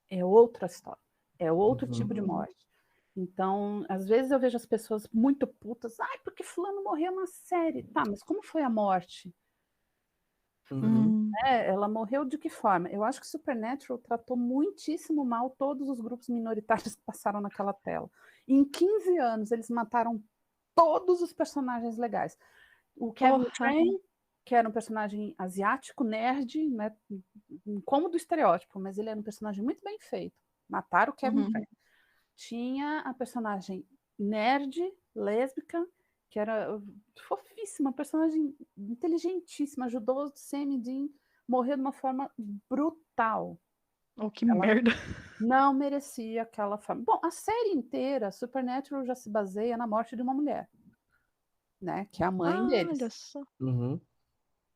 É outra história. É outro tipo de morte. Então, às vezes eu vejo as pessoas muito putas. Ai, porque fulano morreu na série. Tá, mas como foi a morte? Ela morreu de que forma? Eu acho que Supernatural tratou muitíssimo mal todos os grupos minoritários que passaram naquela tela. Em 15 anos, eles mataram todos os personagens legais. O Kevin Tran, que era um personagem asiático, nerd, né, incômodo estereótipo, mas ele era um personagem muito bem feito. Mataram o Kevin Tran. Tinha a personagem nerd, lésbica, que era fofíssima, personagem inteligentíssima, ajudou o Sam Dean morrer de uma forma brutal. Oh, que merda. Não merecia aquela forma. Bom, a série inteira, Supernatural já se baseia na morte de uma mulher, né? Que é a mãe deles. Olha só.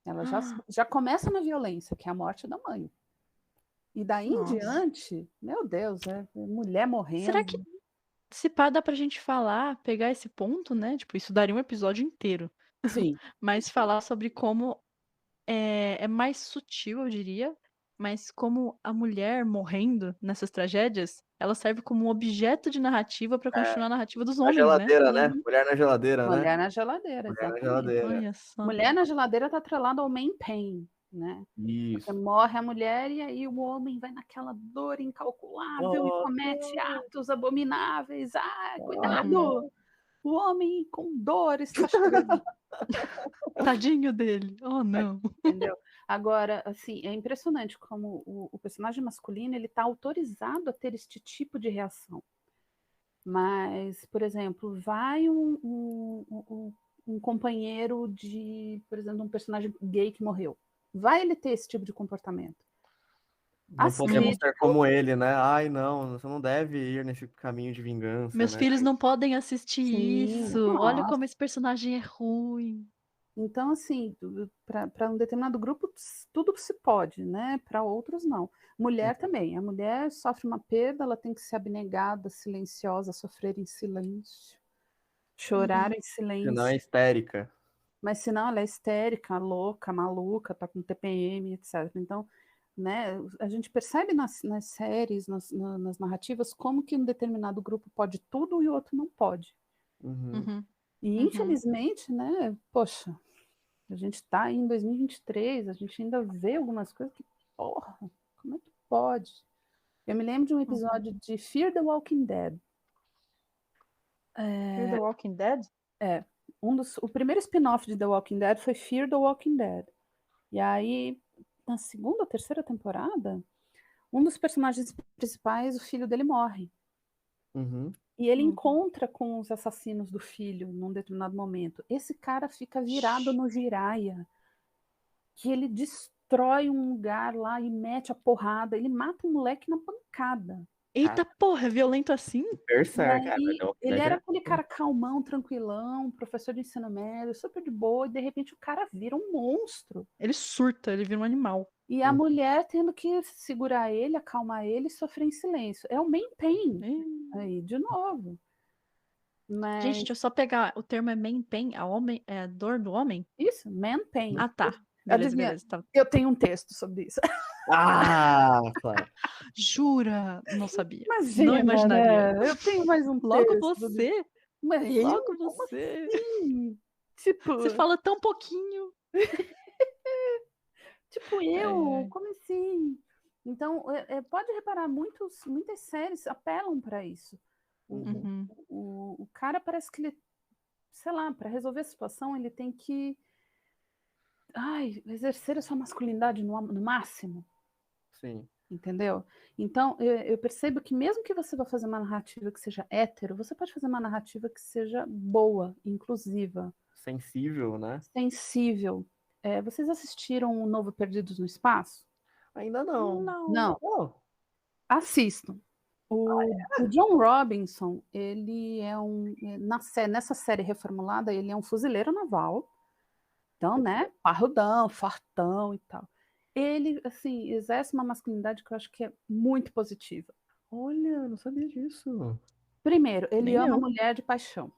Ela já começa na violência, que é a morte da mãe. E daí em diante, meu Deus, mulher morrendo. Será que se pá dá pra gente falar, pegar esse ponto, né? Tipo, isso daria um episódio inteiro. Sim. Mas falar sobre como é mais sutil, eu diria, mas como a mulher morrendo nessas tragédias, ela serve como um objeto de narrativa pra continuar a narrativa dos homens, geladeira, né? Mulher na geladeira, né? Mulher na geladeira, Mulher na exatamente. geladeira. Olha só. Mulher na geladeira tá atrelada ao main pain, né? Isso. Porque morre a mulher e aí o homem vai naquela dor incalculável e comete atos abomináveis. Ai, cuidado! O homem com dor está chegando. Tadinho dele. Oh, não. Entendeu? Agora, assim, é impressionante como o personagem masculino ele tá autorizado a ter este tipo de reação. Mas, por exemplo, vai um companheiro por exemplo, um personagem gay que morreu. Vai ele ter esse tipo de comportamento? Não podemos ser como ele, né? Ai, não, você não deve ir nesse caminho de vingança. Meus né? filhos não podem assistir isso. Nossa. Olha como esse personagem é ruim. Então, assim, para um determinado grupo, tudo se pode, né? Para outros, não. Mulher também. A mulher sofre uma perda, ela tem que ser abnegada, silenciosa, sofrer em silêncio, chorar em Senão é silêncio. histérica. Mas senão ela é histérica, louca, maluca, tá com TPM, etc. Então, né, a gente percebe nas séries, nas narrativas, como que um determinado grupo pode tudo e o outro não pode. Uhum. E, infelizmente, né, poxa, a gente tá em 2023, a gente ainda vê algumas coisas que, porra, como é que pode? Eu me lembro de um episódio de Fear the Walking Dead. Fear the Walking Dead? O primeiro spin-off de The Walking Dead foi Fear the Walking Dead. E aí, na segunda ou terceira temporada, um dos personagens principais, o filho dele morre. Uhum. E ele encontra com os assassinos do filho num determinado momento. Esse cara fica virado no Jiraiya, que ele destrói um lugar lá e mete a porrada. Ele mata um moleque na pancada. Eita porra, é violento assim? Berserk. E aí, ele era aquele cara calmão, tranquilão, professor de ensino médio, super de boa, e de repente o cara vira um monstro. Ele surta, ele vira um animal. E a mulher tendo que segurar ele, acalmar ele e sofrer em silêncio. É o main pain. Aí, de novo. Mas... Gente, deixa eu só pegar. O termo é main pain, é a dor do homem? Isso, man pain. Ah, tá. Beleza, Adivinha, beleza. Tá. eu tenho um texto sobre isso. Ah, claro. Jura? Não sabia. Imagina, não imaginaria. né? Eu tenho mais um Logo texto. você? Mas Logo você. assim? Tipo... Você fala tão pouquinho. Tipo, como assim? Então, pode reparar, muitas séries apelam para isso. O cara parece que ele, sei lá, para resolver a situação, ele tem que exercer a sua masculinidade no máximo. Sim. Entendeu? Então, eu percebo que mesmo que você vá fazer uma narrativa que seja hétero, você pode fazer uma narrativa que seja boa, inclusiva. Sensível, né? Sensível. Vocês assistiram o novo Perdidos no Espaço? Ainda não. Não. Assistam. O John Robinson, ele é nessa série reformulada, ele é um fuzileiro naval. Então, né, parrudão, fortão e tal. Ele, assim, exerce uma masculinidade que eu acho que é muito positiva. Olha, não sabia disso. Primeiro, ele Nem ama eu. a mulher de paixão.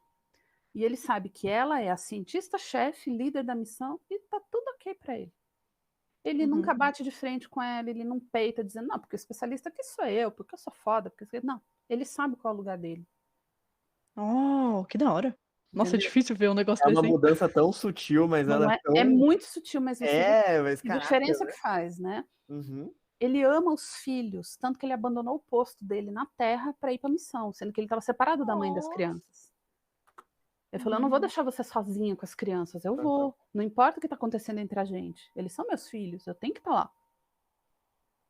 E ele sabe que ela é a cientista-chefe, líder da missão, e tá tudo ok para ele. Ele nunca bate de frente com ela, ele não peita dizendo, não, porque o especialista aqui sou eu, porque eu sou foda, porque... Não, ele sabe qual é o lugar dele. Oh, que da hora. Nossa, Entendeu? é difícil ver um negócio É desse. uma mudança tão sutil, mas ela é tão... É muito sutil, mas você vê mas a diferença que faz, né? Uhum. Ele ama os filhos, tanto que ele abandonou o posto dele na Terra para ir para a missão, sendo que ele estava separado da mãe das crianças. Ele falou, eu não vou deixar você sozinha com as crianças, eu vou. Não importa o que está acontecendo entre a gente. Eles são meus filhos, eu tenho que estar lá.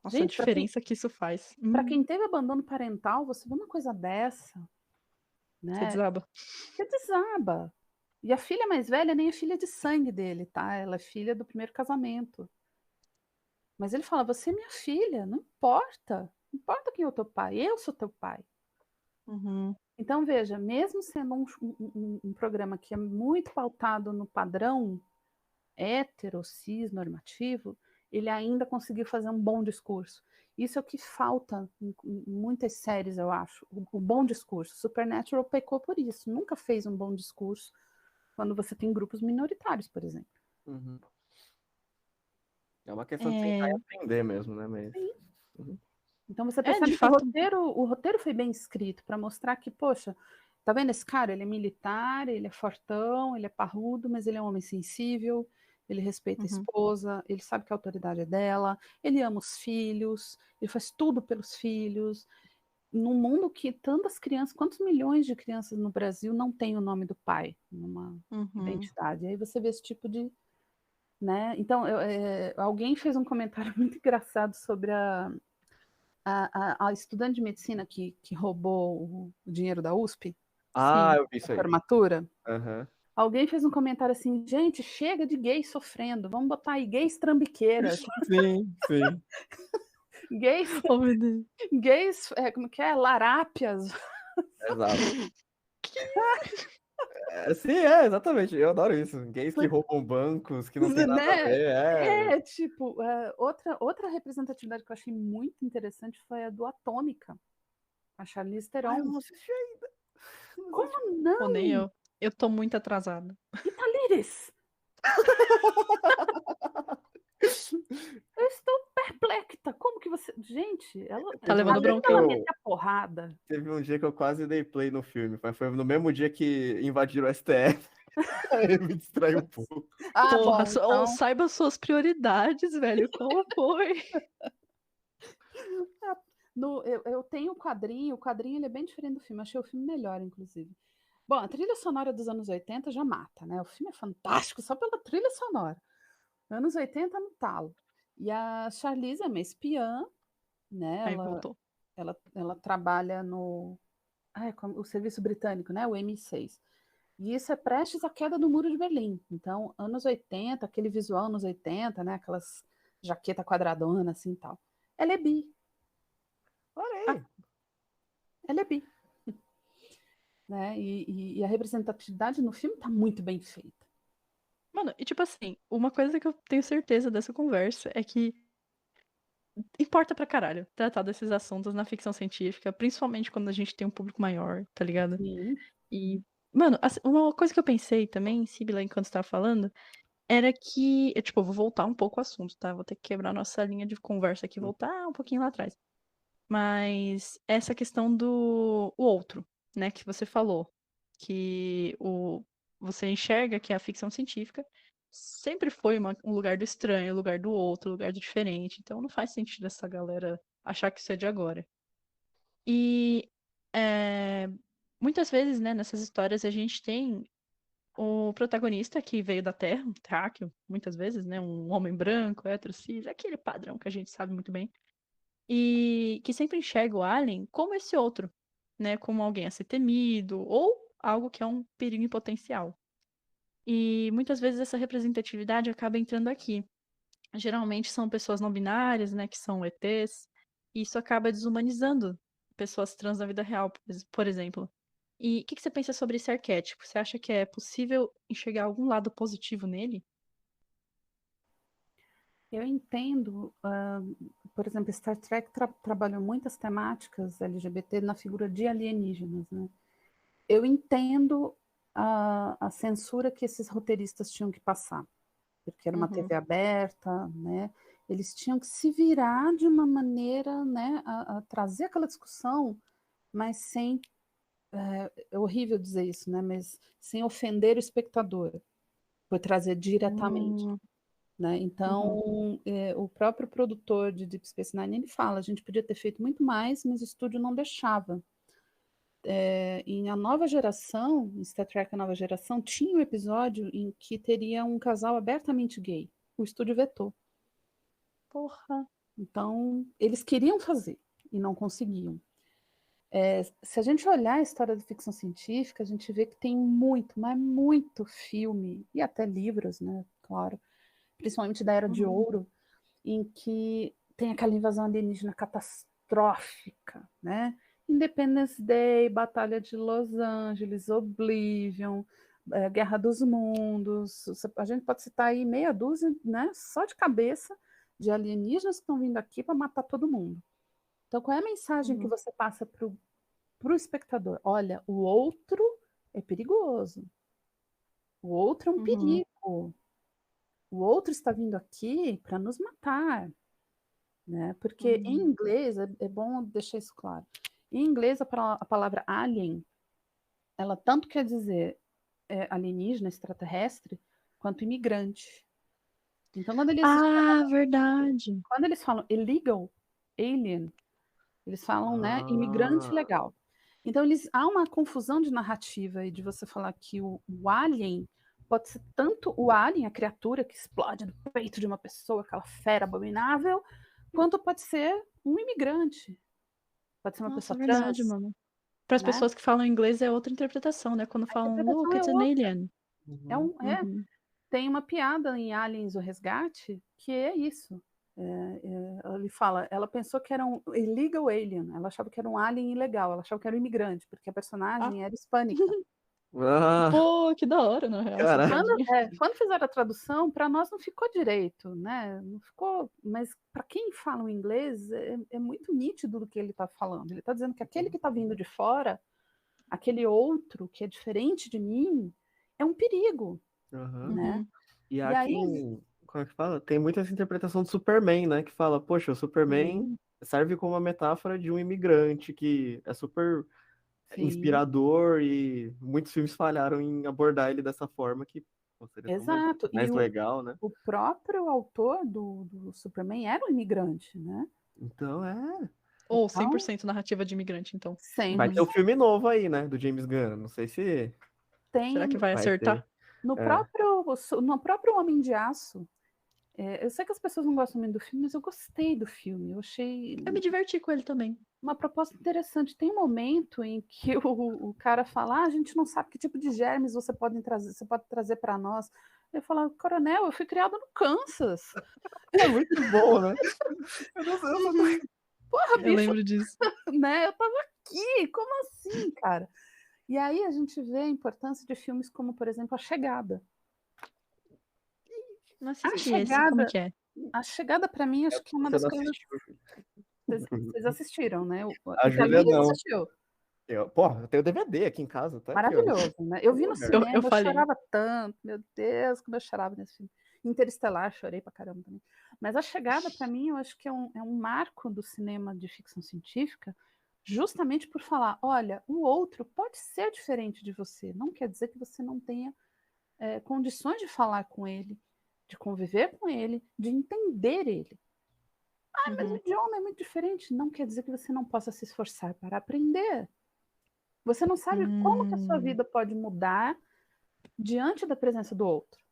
Nossa, Gente, a diferença que isso faz. Para quem teve abandono parental, você vê uma coisa dessa, né? Você desaba. Você desaba. E a filha mais velha nem é filha de sangue dele, tá? Ela é filha do primeiro casamento. Mas ele fala, você é minha filha, não importa. Não importa quem é o teu pai, eu sou teu pai. Então, veja, mesmo sendo um programa que é muito pautado no padrão hétero, cis, normativo, ele ainda conseguiu fazer um bom discurso. Isso é o que falta em muitas séries, eu acho. O bom discurso. Supernatural pecou por isso. Nunca fez um bom discurso quando você tem grupos minoritários, por exemplo. Uhum. É uma questão de sentar e aprender mesmo, né? Mas... Então você percebe que o roteiro foi bem escrito para mostrar que, poxa, tá vendo esse cara? Ele é militar, ele é fortão, ele é parrudo, mas ele é um homem sensível, ele respeita a esposa, ele sabe que a autoridade é dela, ele ama os filhos, ele faz tudo pelos filhos. Num mundo que tantas crianças, quantos milhões de crianças no Brasil não têm o nome do pai numa identidade? Aí você vê esse tipo de... Né? Então, alguém fez um comentário muito engraçado sobre a estudante de medicina que roubou o dinheiro da USP. Eu vi isso aí. Formatura. Uhum. Alguém fez um comentário assim, gente, chega de gays sofrendo, vamos botar aí gays trambiqueiras. Sim. gays, como que é? Larápias. Exato. Sim, exatamente. Eu adoro isso. Gays que roubam bancos, que não tem nada a Né? ver. Tipo, outra representatividade que eu achei muito interessante foi a do Atômica, a Charlize Ai, eu Theron. não assisti ainda. Como Pô, nem não? eu. Eu tô muito atrasada. Italires! Eu estou perplexa. Como que você. Gente, Tá Teve um levando dia além que bronca dela aí. meter a porrada. teve um dia que eu quase dei play no filme, mas foi no mesmo dia que invadiram o STF. Aí me distraiu um pouco. Ah, Porra, bom, então. saiba suas prioridades, velho. Qual foi? Eu tenho o quadrinho ele é bem diferente do filme. Achei o filme melhor, inclusive. Bom, a trilha sonora dos anos 80 já mata, né? O filme é fantástico só pela trilha sonora. Anos 80 no talo. E a Charlize é uma espiã, né? Aí voltou. Ela trabalha no o serviço britânico, né? O MI6. E isso é prestes à queda do Muro de Berlim. Então, anos 80, aquele visual anos 80, né? Aquelas jaqueta quadradona assim e tal. Ela é bi. Olha aí. Ela é bi. Né? E a representatividade no filme tá muito bem feita. Mano, e tipo assim, uma coisa que eu tenho certeza dessa conversa é que importa pra caralho tratar desses assuntos na ficção científica, principalmente quando a gente tem um público maior, tá ligado? Sim. E, mano, uma coisa que eu pensei também, Sibila, enquanto você tava falando, era que, eu vou voltar um pouco ao assunto, tá? Vou ter que quebrar nossa linha de conversa aqui, voltar um pouquinho lá atrás. Mas essa questão do o outro, né, que você falou, que você enxerga que a ficção científica sempre foi um lugar do estranho, um lugar do outro, um lugar do diferente. Então não faz sentido essa galera achar que isso é de agora. E muitas vezes, né, nessas histórias a gente tem o protagonista que veio da Terra, um terráqueo, muitas vezes, né, um homem branco, hétero, cis, aquele padrão que a gente sabe muito bem. E que sempre enxerga o alien como esse outro, né? Como alguém a ser temido ou algo que é um perigo em potencial. E muitas vezes essa representatividade acaba entrando aqui. Geralmente são pessoas não binárias, né? Que são ETs. E isso acaba desumanizando pessoas trans na vida real, por exemplo. E o que você pensa sobre esse arquétipo? Você acha que é possível enxergar algum lado positivo nele? Eu entendo, por exemplo, Star Trek trabalhou muitas temáticas LGBT na figura de alienígenas, né? Eu entendo a censura que esses roteiristas tinham que passar, porque era uma TV aberta, né? Eles tinham que se virar de uma maneira, né, a trazer aquela discussão, mas sem, é horrível dizer isso, né? Mas sem ofender o espectador, foi trazer diretamente. Né? Então, o próprio produtor de Deep Space Nine ele fala: a gente podia ter feito muito mais, mas o estúdio não deixava. Em A Nova Geração, em Star Trek A Nova Geração, tinha um episódio em que teria um casal abertamente gay. O estúdio vetou. Porra. Então, eles queriam fazer e não conseguiam. Se a gente olhar a história da ficção científica, a gente vê que tem muito, mas muito filme, e até livros, né? Claro, principalmente da Era de Ouro, em que tem aquela invasão alienígena catastrófica, né? Independence Day, Batalha de Los Angeles, Oblivion, Guerra dos Mundos. A gente pode citar aí meia dúzia, né? Só de cabeça, de alienígenas que estão vindo aqui para matar todo mundo. Então, qual é a mensagem que você passa para o espectador? Olha, o outro é perigoso. O outro é um perigo. O outro está vindo aqui para nos matar. Né? Porque em inglês, é bom deixar isso claro, em inglês a palavra alien, ela tanto quer dizer alienígena, extraterrestre, quanto imigrante. Então, Verdade. quando eles falam illegal alien, eles falam, né, imigrante legal. Então, há uma confusão de narrativa e de você falar que o alien pode ser tanto o alien, a criatura que explode no peito de uma pessoa, aquela fera abominável, quanto pode ser um imigrante. Pode ser uma Nossa, pessoa verdade, trans, mano. Para as né? pessoas que falam inglês é outra interpretação, né? Quando A falam, interpretação look, é it's an outra. alien. Tem uma piada em Aliens, o Resgate, que é isso. Ele fala, ela pensou que era um illegal alien, ela achava que era um alien ilegal, ela achava que era um imigrante, porque a personagem era hispânica. Ah, Pô, que da hora, na real. Caraca. Quando fizeram a tradução, para nós não ficou direito, né? Não ficou, mas para quem fala o inglês, é muito nítido do que ele está falando. Ele está dizendo que aquele que está vindo de fora, aquele outro que é diferente de mim, é um perigo, aham. né? E aí- aqui, como é que fala? Tem muita essa interpretação do Superman, né? Que fala, poxa, o Superman serve como uma metáfora de um imigrante que é super Sim. inspirador e muitos filmes falharam em abordar ele dessa forma que seria tão Exato. mais E legal, né? o próprio autor do Superman era um imigrante, né? Então Ou Então, 100% narrativa de imigrante, então. vai ter o 100% filme novo aí, né? Do James Gunn. Não sei se tem Será que vai vai acertar? ter. no próprio Homem de Aço. Eu sei que as pessoas não gostam muito do filme, mas eu gostei do filme. Eu achei Eu me diverti com ele também. uma proposta interessante. Tem um momento em que o cara fala: a gente não sabe que tipo de germes você pode trazer para nós. Eu falo: coronel, eu fui criado no Kansas. É muito bom, né? Eu não sei. Porra, Eu bicho, lembro disso. né? Eu tava aqui, como assim, cara? E aí a gente vê a importância de filmes como, por exemplo, A Chegada. Não A assisti esse, como é Chegada, que é? a Chegada para mim, acho que é uma Você das não coisas. assistiu, Júlio. Vocês assistiram, né? A Júlia Thalita não. assistiu. Porra, eu tenho DVD aqui em casa, tá aqui, ó. Maravilhoso, né? Eu vi no lugar. cinema, Eu eu falei. chorava tanto, meu Deus, como eu chorava nesse filme. Interestelar, chorei pra caramba também. Mas A Chegada, para mim, eu acho que é um marco do cinema de ficção científica, justamente por falar, olha, o outro pode ser diferente de você, não quer dizer que você não tenha condições de falar com ele, de conviver com ele, de entender ele. Ah, mas o idioma é muito diferente, não quer dizer que você não possa se esforçar para aprender. Você não sabe como que a sua vida pode mudar diante da presença do outro.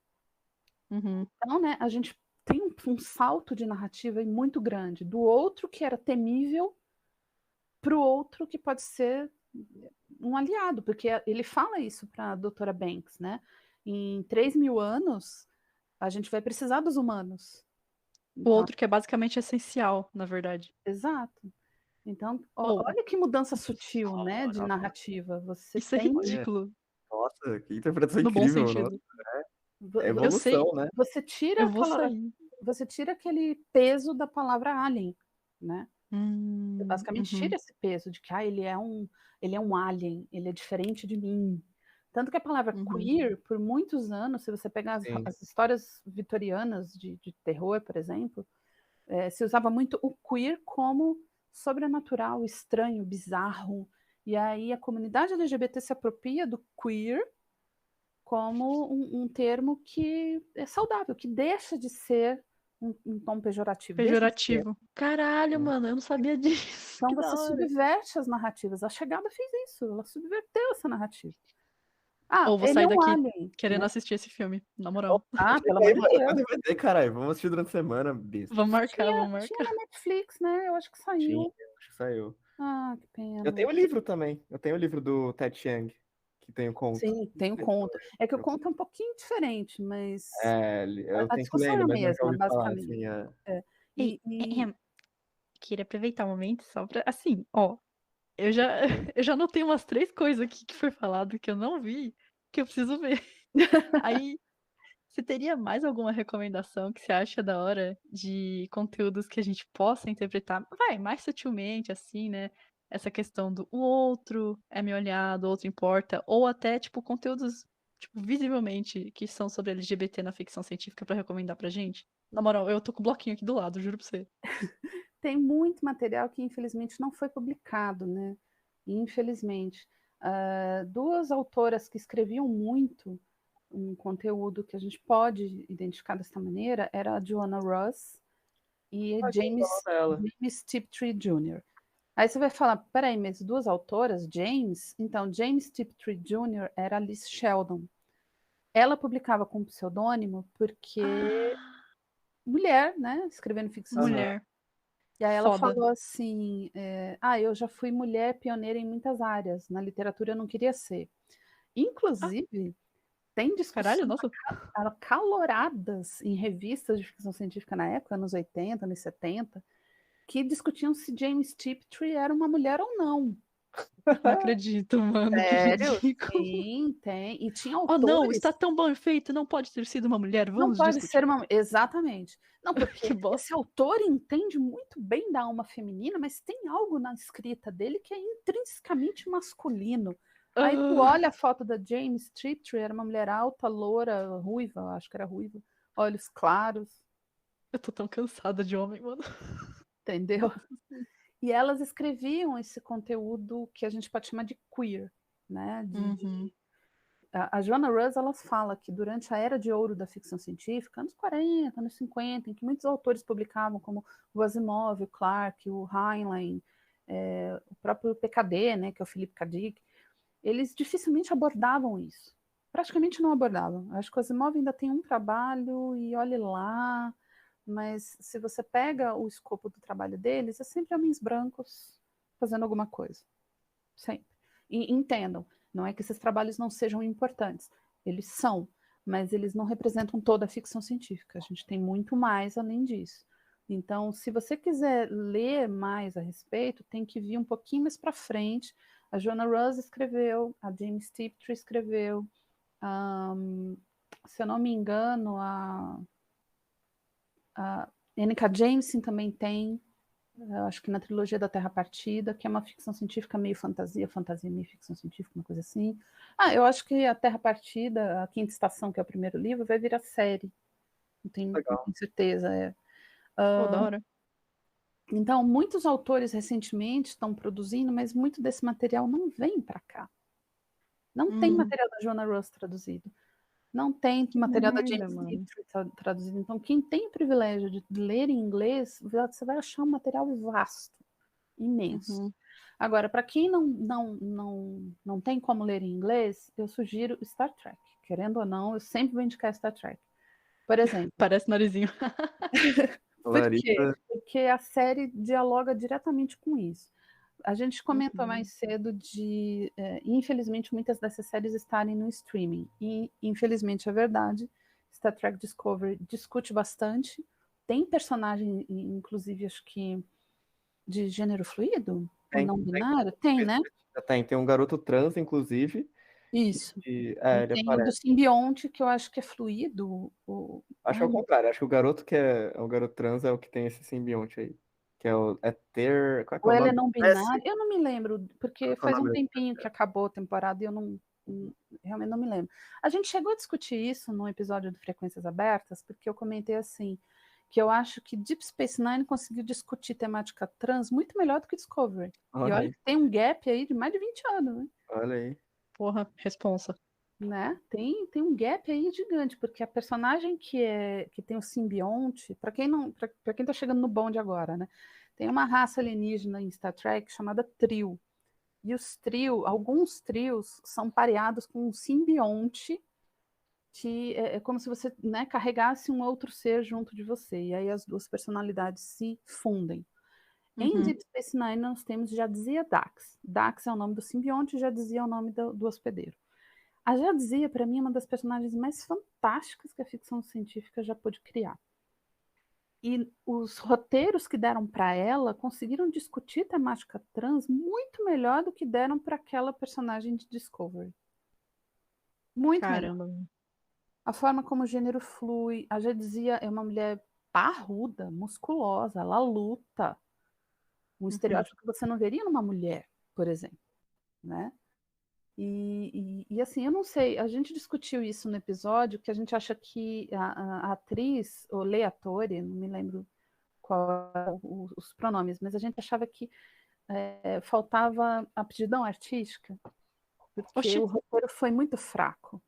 Então, né, a gente tem um salto de narrativa aí muito grande do outro que era temível para o outro que pode ser um aliado, porque ele fala isso para a doutora Banks, né? Em 3.000 anos, a gente vai precisar dos humanos. O outro que é basicamente essencial, na verdade. Exato. Então, Oh. olha que mudança sutil, né, de narrativa. Você Isso é tem ridículo. Nossa, que interpretação No bom incrível, sentido. É Eu sei. evolução, né? Você tira Eu vou sair. você tira aquele peso da palavra alien, né? Você basicamente tira esse peso de que ele é um alien, ele é diferente de mim. Tanto que a palavra queer, por muitos anos, se você pegar as histórias vitorianas de terror, por exemplo, se usava muito o queer como sobrenatural, estranho, bizarro. E aí a comunidade LGBT se apropria do queer como um termo que é saudável, que deixa de ser um tom pejorativo. Pejorativo. Caralho, mano, eu não sabia disso. Então Que da você hora. subverte as narrativas. A Chegada fez isso, ela subverteu essa narrativa. Ou vou ele sair é um daqui alien, querendo né? assistir esse filme, na moral. Pelo amor de Eu tenho Deus. DVD, caralho. Vamos assistir durante a semana, besta. Vamos marcar. Tinha na Netflix, né? Eu acho que saiu. Acho que saiu. Ah, que pena. Eu tenho o livro também. Eu tenho o livro do Ted Chiang, que tem o conto. Sim, tem o conto. É que o conto é um pouquinho diferente, mas Eu a tenho que ler discussão é ele, a mas eu já mesma, ouvi falar, basicamente. Ei, queria aproveitar o momento só pra. Assim, ó. Eu já anotei umas 3 coisas aqui que foi falado que eu não vi, que eu preciso ver. Aí, você teria mais alguma recomendação que você acha da hora de conteúdos que a gente possa interpretar? Vai, mais sutilmente, assim, né? Essa questão do o outro é meu aliado, o outro importa. Ou até, tipo, conteúdos, tipo, visivelmente que são sobre LGBT na ficção científica pra recomendar pra gente. Na moral, eu tô com o bloquinho aqui do lado, juro pra você. Tem muito material que, infelizmente, não foi publicado, né? Infelizmente. 2 autoras que escreviam muito um conteúdo que a gente pode identificar dessa maneira era a Joanna Russ e James Tiptree Jr. Aí você vai falar, peraí, mas 2 autoras, James? Então, James Tiptree Jr. era Alice Sheldon. Ela publicava com pseudônimo porque mulher, né? Escrevendo ficção. Mulher. E aí ela Foda. falou assim, eu já fui mulher pioneira em muitas áreas, na literatura eu não queria ser. Inclusive, tem discussões Caralho, nossa. acaloradas em revistas de ficção científica na época, anos 80, anos 70, que discutiam se James Tiptree era uma mulher ou não. Não acredito, mano. Que Sério? ridículo. Sim, tem. E tinha Oh, não, autores. está tão bem feito, não pode ter sido uma mulher. Não Vamos pode discutir. ser uma. Exatamente. Não, porque Que bosta. esse autor entende muito bem da alma feminina, mas tem algo na escrita dele que é intrinsecamente masculino. Aí tu olha a foto da James Striptree, era uma mulher alta, loura, ruiva, acho que era ruiva, olhos claros, Eu tô tão cansada de homem, mano. entendeu? E elas escreviam esse conteúdo que a gente pode chamar de queer, né? A Joanna Russ, ela fala que durante a era de ouro da ficção científica, anos 40, anos 50, em que muitos autores publicavam, como o Asimov, o Clarke, o Heinlein, o próprio PKD, né, que é o Philip K. Dick, eles dificilmente abordavam isso. Praticamente não abordavam. Acho que o Asimov ainda tem um trabalho e olhe lá, mas se você pega o escopo do trabalho deles, é sempre homens brancos fazendo alguma coisa. Sempre. E entendam, não é que esses trabalhos não sejam importantes. Eles são, mas eles não representam toda a ficção científica. A gente tem muito mais além disso. Então, se você quiser ler mais a respeito, tem que vir um pouquinho mais para frente. A Joanna Russ escreveu, a James Striptree escreveu, se eu não me engano, a N.K. Jemisin também tem, eu acho que na trilogia da Terra Partida, que é uma ficção científica meio fantasia meio ficção científica, uma coisa assim. Eu acho que a Terra Partida, a Quinta Estação, que é o primeiro livro, vai virar série. Não tenho certeza. Da hora. Então, muitos autores recentemente estão produzindo, mas muito desse material não vem para cá. Não tem material da Joanna Russ traduzido. Não tem material da James Striptree traduzido. Então, quem tem o privilégio de ler em inglês, você vai achar um material vasto, imenso. Agora, para quem não tem como ler em inglês, eu sugiro Star Trek. Querendo ou não, eu sempre vou indicar Star Trek. Por exemplo. Parece narizinho. Por quê? Porque a série dialoga diretamente com isso. A gente comentou mais cedo de, infelizmente, muitas dessas séries estarem no streaming. E, infelizmente, é verdade. Star Trek Discovery discute bastante. Tem personagem, inclusive, acho que de gênero fluido? Não binário? Tem, né? Tem um garoto trans, inclusive. Isso. E tem o do simbionte, que eu acho que é fluido. Acho que é o contrário. Acho que o garoto que é o garoto trans é o que tem esse simbionte aí. Que é o Ether. Qual é que é o Ou nome? ele é não binário? Eu não me lembro, porque faz um tempinho que acabou a temporada e eu realmente não me lembro. A gente chegou a discutir isso no episódio do Frequências Abertas, porque eu comentei assim, que eu acho que Deep Space Nine conseguiu discutir temática trans muito melhor do que Discovery. E olha que tem um gap aí de mais de 20 anos, né? Olha aí. Porra, responsa. Né? Tem um gap aí gigante, porque a personagem que tem o simbionte, para quem tá chegando no bonde agora, né? Tem uma raça alienígena em Star Trek chamada Trio. E alguns trios são pareados com um simbionte, que é como se você, né, carregasse um outro ser junto de você. E aí as duas personalidades se fundem. Em Deep Space Nine nós temos Jadzia Dax. Dax é o nome do simbionte, Jadzia é o nome do hospedeiro. A Jadzia, para mim, é uma das personagens mais fantásticas que a ficção científica já pôde criar. E os roteiros que deram para ela conseguiram discutir temática trans muito melhor do que deram para aquela personagem de Discovery. Muito melhor. A forma como o gênero flui. A Jadzia é uma mulher parruda, musculosa, ela luta. Um estereótipo que você não veria numa mulher, por exemplo, né? E assim, eu não sei, a gente discutiu isso no episódio, que a gente acha que a atriz, ou Leatore, não me lembro qual os pronomes, mas a gente achava que faltava aptidão artística, porque o roteiro foi muito fraco.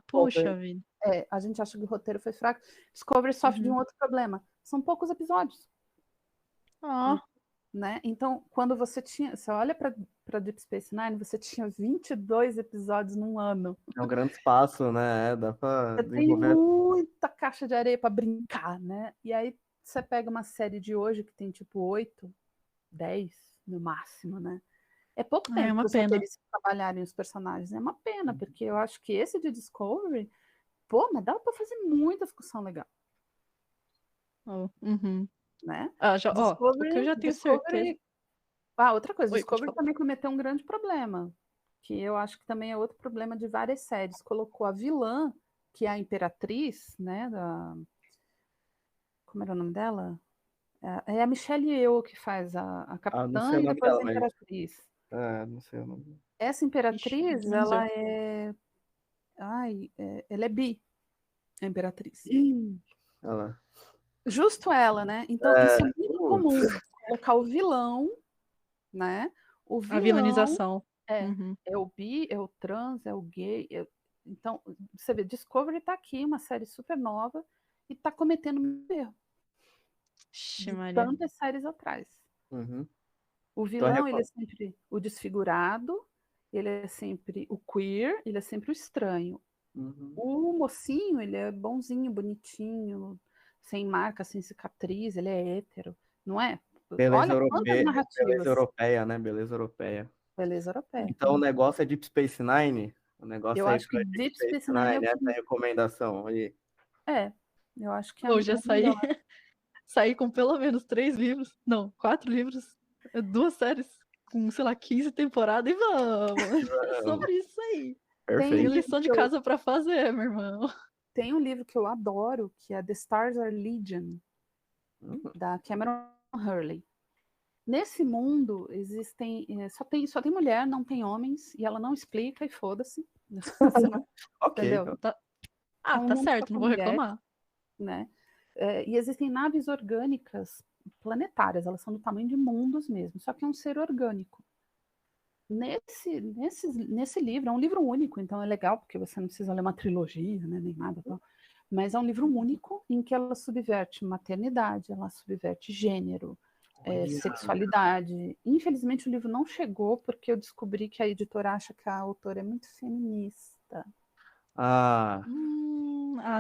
Poxa vida. A gente acha que o roteiro foi fraco. Discovery sofre de um outro problema. São poucos episódios. Né? Então, quando você olha para Deep Space Nine, você tinha 22 episódios num ano. É um grande espaço, né? Dá para desenvolver. Tem muita caixa de areia para brincar, né? E aí você pega uma série de hoje que tem tipo 8, 10 no máximo, né? É pouco tempo para os roteiristas trabalharem os personagens. É uma pena, porque eu acho que esse de Discovery, mas dá para fazer muita discussão legal. Né? O que eu já tenho certeza. Outra coisa, Oi, pode Discovery também cometeu um grande problema, que eu acho que também é outro problema de várias séries. Colocou a vilã, que é a Imperatriz, né? Como era o nome dela? É a Michelle Yeoh que faz a Não capitã sei o e nome depois dela, a mas. Imperatriz. Não sei o nome. Essa Imperatriz, Ixi, menos eu. ela é. Ela é bi, a Imperatriz. Ih, olha lá. Justo ela, né? Então, isso é muito Putz. comum. Colocar o vilão, né? O A vilão vilanização. é, Uhum. é o bi, é o trans, é o gay. Então, você vê, Discovery tá aqui, uma série super nova, e tá cometendo um erro Ixi, de Maria. tantas séries atrás. Uhum. O vilão, ele é sempre o desfigurado, ele é sempre o queer, ele é sempre o estranho. Uhum. O mocinho, ele é bonzinho, bonitinho, sem marca, sem cicatriz, ele é hétero, não é? Beleza Olha quantas europeia, narrativas. beleza europeia, né? Beleza europeia. Beleza europeia. Então o negócio é Deep Space Nine? O negócio Eu aí acho que pra Deep Space Nine é o essa é a que... recomendação aí. Eu acho que é Hoje é eu o saí, melhor. saí com pelo menos 3 livros. Não, 4 livros. 2 séries com, sei lá, 15 temporadas. E vamos! É sobre isso aí. Tenho Perfeito. lição de casa pra fazer, meu irmão. Tem um livro que eu adoro, que é The Stars Are Legion, da Cameron Hurley. Nesse mundo existem só tem mulher, não tem homens, e ela não explica e foda-se. Ok. Entendeu? Tá É um mundo só certo, com não vou mulheres, reclamar. né? E existem naves orgânicas planetárias, elas são do tamanho de mundos mesmo, só que é um ser orgânico. Nesse livro, é um livro único, então é legal, porque você não precisa ler uma trilogia, né, nem nada. Tal. Mas é um livro único em que ela subverte maternidade, ela subverte gênero, sexualidade. Infelizmente o livro não chegou porque eu descobri que a editora acha que a autora é muito feminista.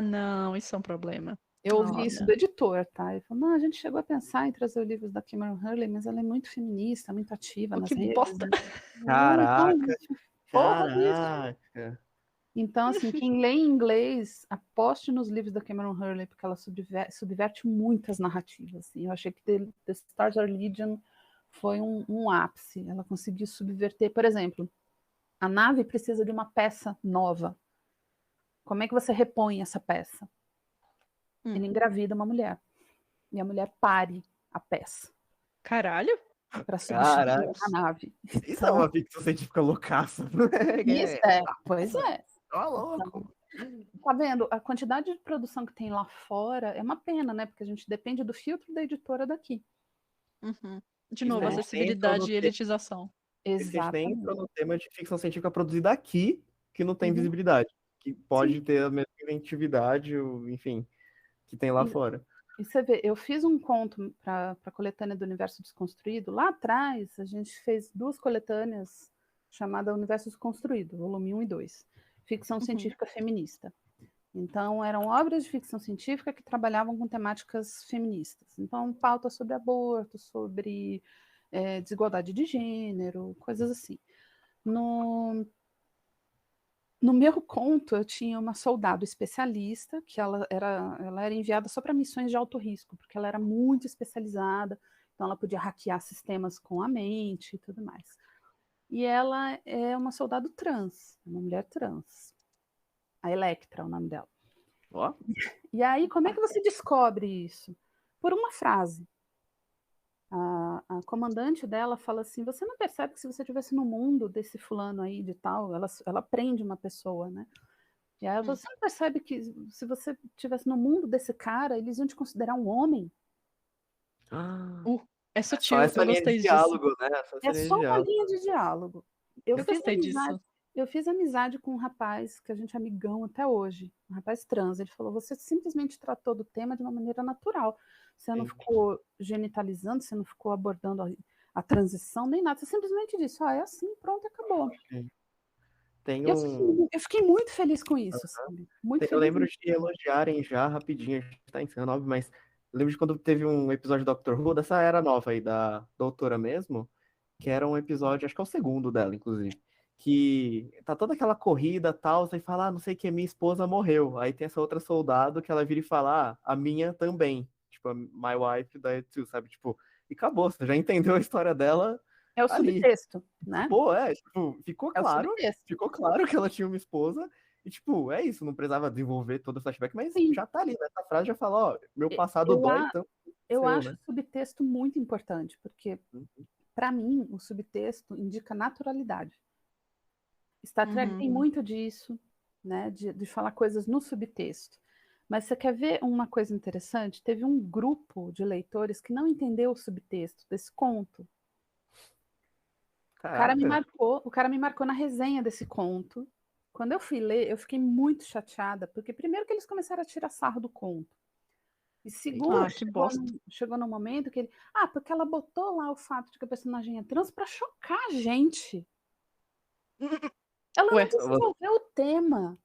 Não, isso é um problema. Eu ouvi isso Olha. do editor, tá? Ele falou, não, a gente chegou a pensar em trazer os livros da Cameron Hurley, mas ela é muito feminista, muito ativa nas Que redes. bosta! Caraca! Porra, bicho. Caraca! Então, assim, quem lê em inglês, aposte nos livros da Cameron Hurley, porque ela subverte muitas narrativas. Assim. Eu achei que The Stars Are Legion foi um ápice. Ela conseguiu subverter, por exemplo, a nave precisa de uma peça nova. Como é que você repõe essa peça? Ele engravida uma mulher. E a mulher pare a peça. Caralho! Para substituir a nave. Isso é uma ficção científica loucaça. Isso pois é. Tá louco. Tá vendo? A quantidade de produção que tem lá fora é uma pena, né? Porque a gente depende do filtro da editora daqui. Uhum. De novo, Né? acessibilidade e elitização. Exatamente. A gente nem entrou no tema de ficção científica produzida aqui, que não tem visibilidade. Que pode ter a mesma inventividade, enfim, que tem lá fora. E você vê, eu fiz um conto para a coletânea do Universo Desconstruído. Lá atrás, a gente fez 2 coletâneas chamadas Universo Desconstruído, volume 1 e 2. Ficção científica feminista. Então, eram obras de ficção científica que trabalhavam com temáticas feministas. Então, pauta sobre aborto, sobre desigualdade de gênero, coisas assim. No meu conto, eu tinha uma soldado especialista, que ela era enviada só para missões de alto risco, porque ela era muito especializada, então ela podia hackear sistemas com a mente e tudo mais. E ela é uma soldado trans, uma mulher trans. A Electra é o nome dela. E aí, como é que você descobre isso? Por uma frase. A comandante dela fala assim, você não percebe que se você estivesse no mundo desse fulano aí de tal, ela prende uma pessoa, né? E aí você não percebe que se você estivesse no mundo desse cara, eles iam te considerar um homem? É sutil, essa eu linha gostei de disso. diálogo, né? É só uma linha de diálogo. Eu gostei disso. Eu fiz amizade com um rapaz que a gente é amigão até hoje, um rapaz trans. Ele falou, você simplesmente tratou do tema de uma maneira natural. Você não ficou genitalizando, você não ficou abordando a transição, nem nada. Você simplesmente disse, é assim, pronto, acabou. Eu fiquei muito feliz com isso, sabe? Eu lembro de elogiarem já, rapidinho, a gente tá encerrando, óbvio, mas eu lembro de quando teve um episódio do Doctor Who, dessa era nova aí, da doutora mesmo, que era um episódio, acho que é o segundo dela, inclusive, que tá toda aquela corrida e tal, aí fala, não sei o que, minha esposa morreu. Aí tem essa outra soldado que ela vira e fala, a minha também. Tipo, my wife died too, sabe? Tipo, e acabou, você já entendeu a história dela É o ali. subtexto, né? Pô, tipo, ficou É o claro subtexto. que ela tinha uma esposa, e tipo, é isso, não precisava desenvolver todo o flashback, mas Sim. já tá ali, nessa frase já fala, ó, meu passado Eu, dói a- tanto eu seu, acho né? o subtexto muito importante, porque, Uhum. para mim, o subtexto indica naturalidade. Star Trek tem muito disso, né? De falar coisas no subtexto. Mas você quer ver uma coisa interessante? Teve um grupo de leitores que não entendeu o subtexto desse conto. Caraca. O cara me marcou na resenha desse conto. Quando eu fui ler, eu fiquei muito chateada, porque primeiro que eles começaram a tirar sarro do conto. E segundo, Ah, que bosta. chegou num momento que ele. Ah, porque ela botou lá o fato de que a personagem é trans pra chocar a gente. Ela Ué. não desenvolveu o tema.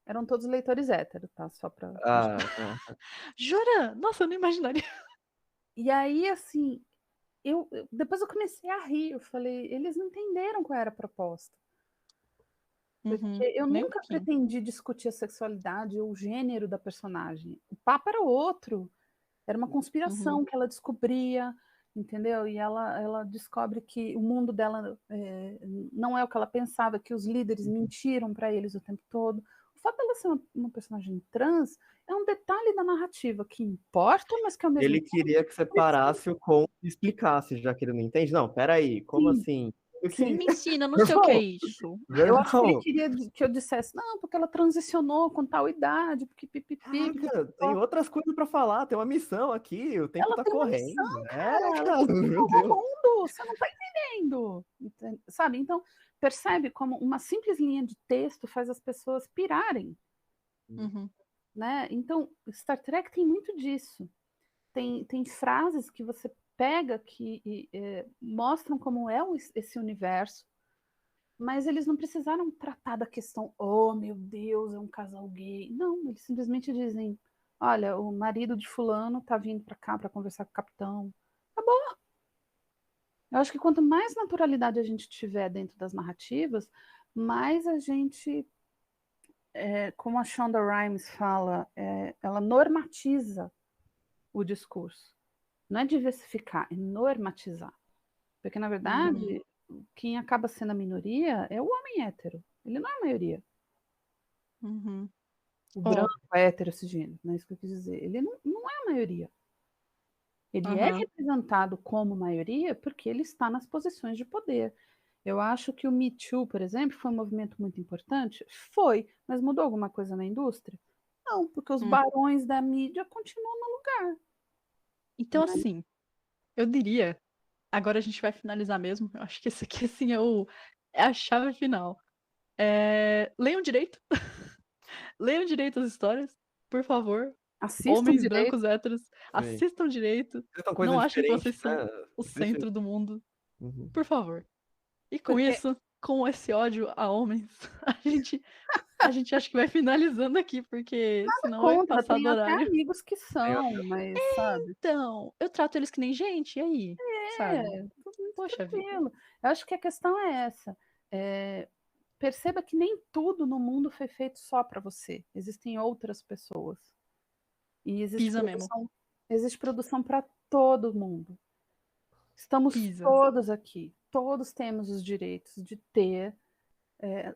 Eram todos leitores héteros, tá? Só pra. Jura? Nossa, eu não imaginaria. E aí, assim, depois eu comecei a rir. Eu falei, eles não entenderam qual era a proposta. Porque eu Nem um nunca pouquinho. pretendi discutir a sexualidade ou o gênero da personagem. O papo era outro. Era uma conspiração que ela descobria, entendeu? E ela descobre que o mundo dela não é o que ela pensava, que os líderes mentiram para eles o tempo todo. O fato dela ser uma personagem trans é um detalhe da narrativa que importa, mas que ao mesmo Ele tempo. queria que você parasse o conto e explicasse, já que ele não entende. Não, peraí, como Sim. assim? Sim. Me ensina, não sei o que é isso. Eu acho que ele queria que eu dissesse, não, porque ela transicionou com tal idade, porque pipipi. Caraca, tem outras coisas pra falar, tem uma missão aqui, o tempo Ela tá tem uma correndo. missão, Cara, ela tem que meu salvar o Deus. mundo, você não tá entendendo. Sabe? Então, percebe como uma simples linha de texto faz as pessoas pirarem. Né? Então, Star Trek tem muito disso. Tem frases que você pega que mostram como é esse universo, mas eles não precisaram tratar da questão, oh meu Deus, é um casal gay. Não, eles simplesmente dizem, olha, o marido de fulano tá vindo para cá para conversar com o capitão. Acabou. Eu acho que quanto mais naturalidade a gente tiver dentro das narrativas, mais a gente, como a Shonda Rhimes fala, ela normatiza o discurso. Não é diversificar, é normatizar. Porque, na verdade, quem acaba sendo a minoria é o homem hétero. Ele não é a maioria. O branco hétero cisgênero, não é isso que eu quis dizer. Ele não é a maioria. Ele é representado como maioria porque ele está nas posições de poder. Eu acho que o Me Too, por exemplo, foi um movimento muito importante. Foi, mas mudou alguma coisa na indústria? Não, porque os barões da mídia continuam no lugar. Então, assim, eu diria, agora a gente vai finalizar mesmo. Eu acho que esse aqui, assim, é a chave final. Leiam direito. Leiam direito as histórias, por favor. Assistam Homens direito. brancos héteros, assistam direito. Não achem que vocês são o centro do mundo. Por favor. E com isso, com esse ódio a homens, a gente acha que vai finalizando aqui, porque senão vai passar do Tem até horário. amigos que são, mas sabe? Então, eu trato eles que nem gente, e aí? Sabe? Tudo muito Poxa vida. tranquilo. Eu acho que a questão é essa. Perceba que nem tudo no mundo foi feito só para você. Existem outras pessoas. E existe produção para todo mundo. Estamos todos aqui. Todos temos os direitos de ter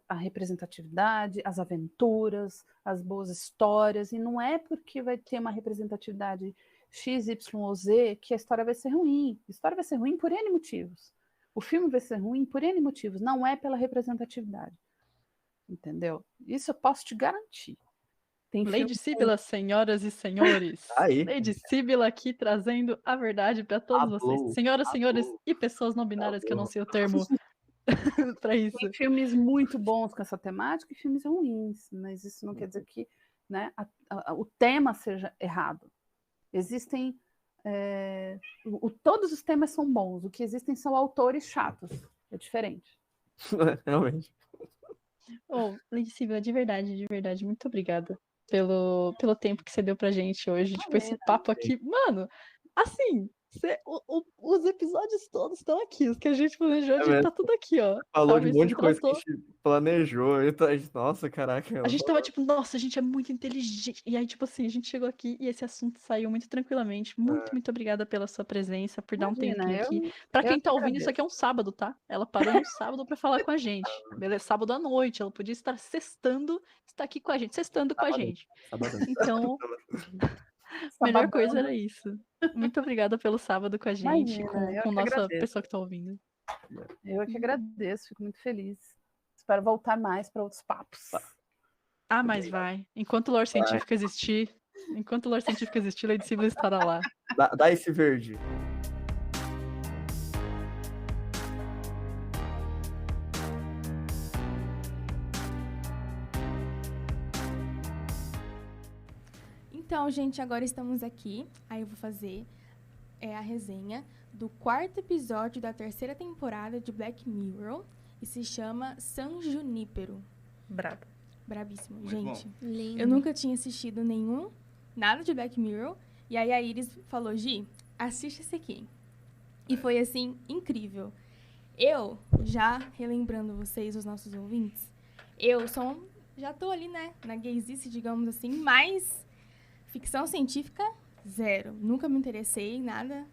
a representatividade, as aventuras, as boas histórias. E não é porque vai ter uma representatividade X, Y ou Z que a história vai ser ruim. A história vai ser ruim por N motivos. O filme vai ser ruim por N motivos. Não é pela representatividade. Entendeu? Isso eu posso te garantir. Lady Síbila, senhoras e senhores. Lady Síbila aqui trazendo a verdade para todos vocês. Senhoras, senhores e pessoas não binárias, que eu não sei o termo para isso. Tem filmes muito bons com essa temática e filmes ruins, mas isso não quer dizer que, né, o tema seja errado. Existem... todos os temas são bons. O que existem são autores chatos. É diferente. Realmente. Lady Síbila, de verdade, muito obrigada pelo tempo que você deu pra gente hoje. Tipo, esse papo aqui, mano, assim, Os episódios todos estão aqui. Os que a gente planejou, tá tudo aqui, ó. Falou Sabe? de um monte de Você coisa que a tratou. gente planejou. Então, nossa, caraca. A gente tava tipo, nossa, a gente é muito inteligente. E aí, tipo assim, a gente chegou aqui e esse assunto saiu muito tranquilamente. Muito obrigada pela sua presença, por dar um Imagina, tempinho eu, aqui. Pra eu quem que tá ouvindo, isso agradeço. aqui é um sábado, tá? Ela parou no sábado pra falar com a gente. Beleza? Sábado à noite. Ela podia estar sextando, está aqui com a gente, sextando com a Sabadão, gente. sabadão. Então, melhor coisa Sabadão. era isso. Muito obrigada pelo sábado com a gente, Imagina, eu com que nossa agradeço. pessoa que tá ouvindo. Eu que agradeço, fico muito feliz. Espero voltar mais para outros papos. Ah, mas vai. Enquanto o lore científico existir, Lady Sibila estará lá. Dá esse verde. Então, gente, agora estamos aqui. Aí eu vou fazer a resenha do 4º episódio da 3ª temporada de Black Mirror. E se chama San Junípero. Brabo. Brabíssimo, Muito gente. Lindo. Eu nunca tinha assistido nada de Black Mirror. E aí a Iris falou, Gi, assiste esse aqui. E foi, assim, incrível. Eu, já relembrando vocês, os nossos ouvintes, já tô ali, né, na gaysice, digamos assim, mas ficção científica, zero. Nunca me interessei, nada.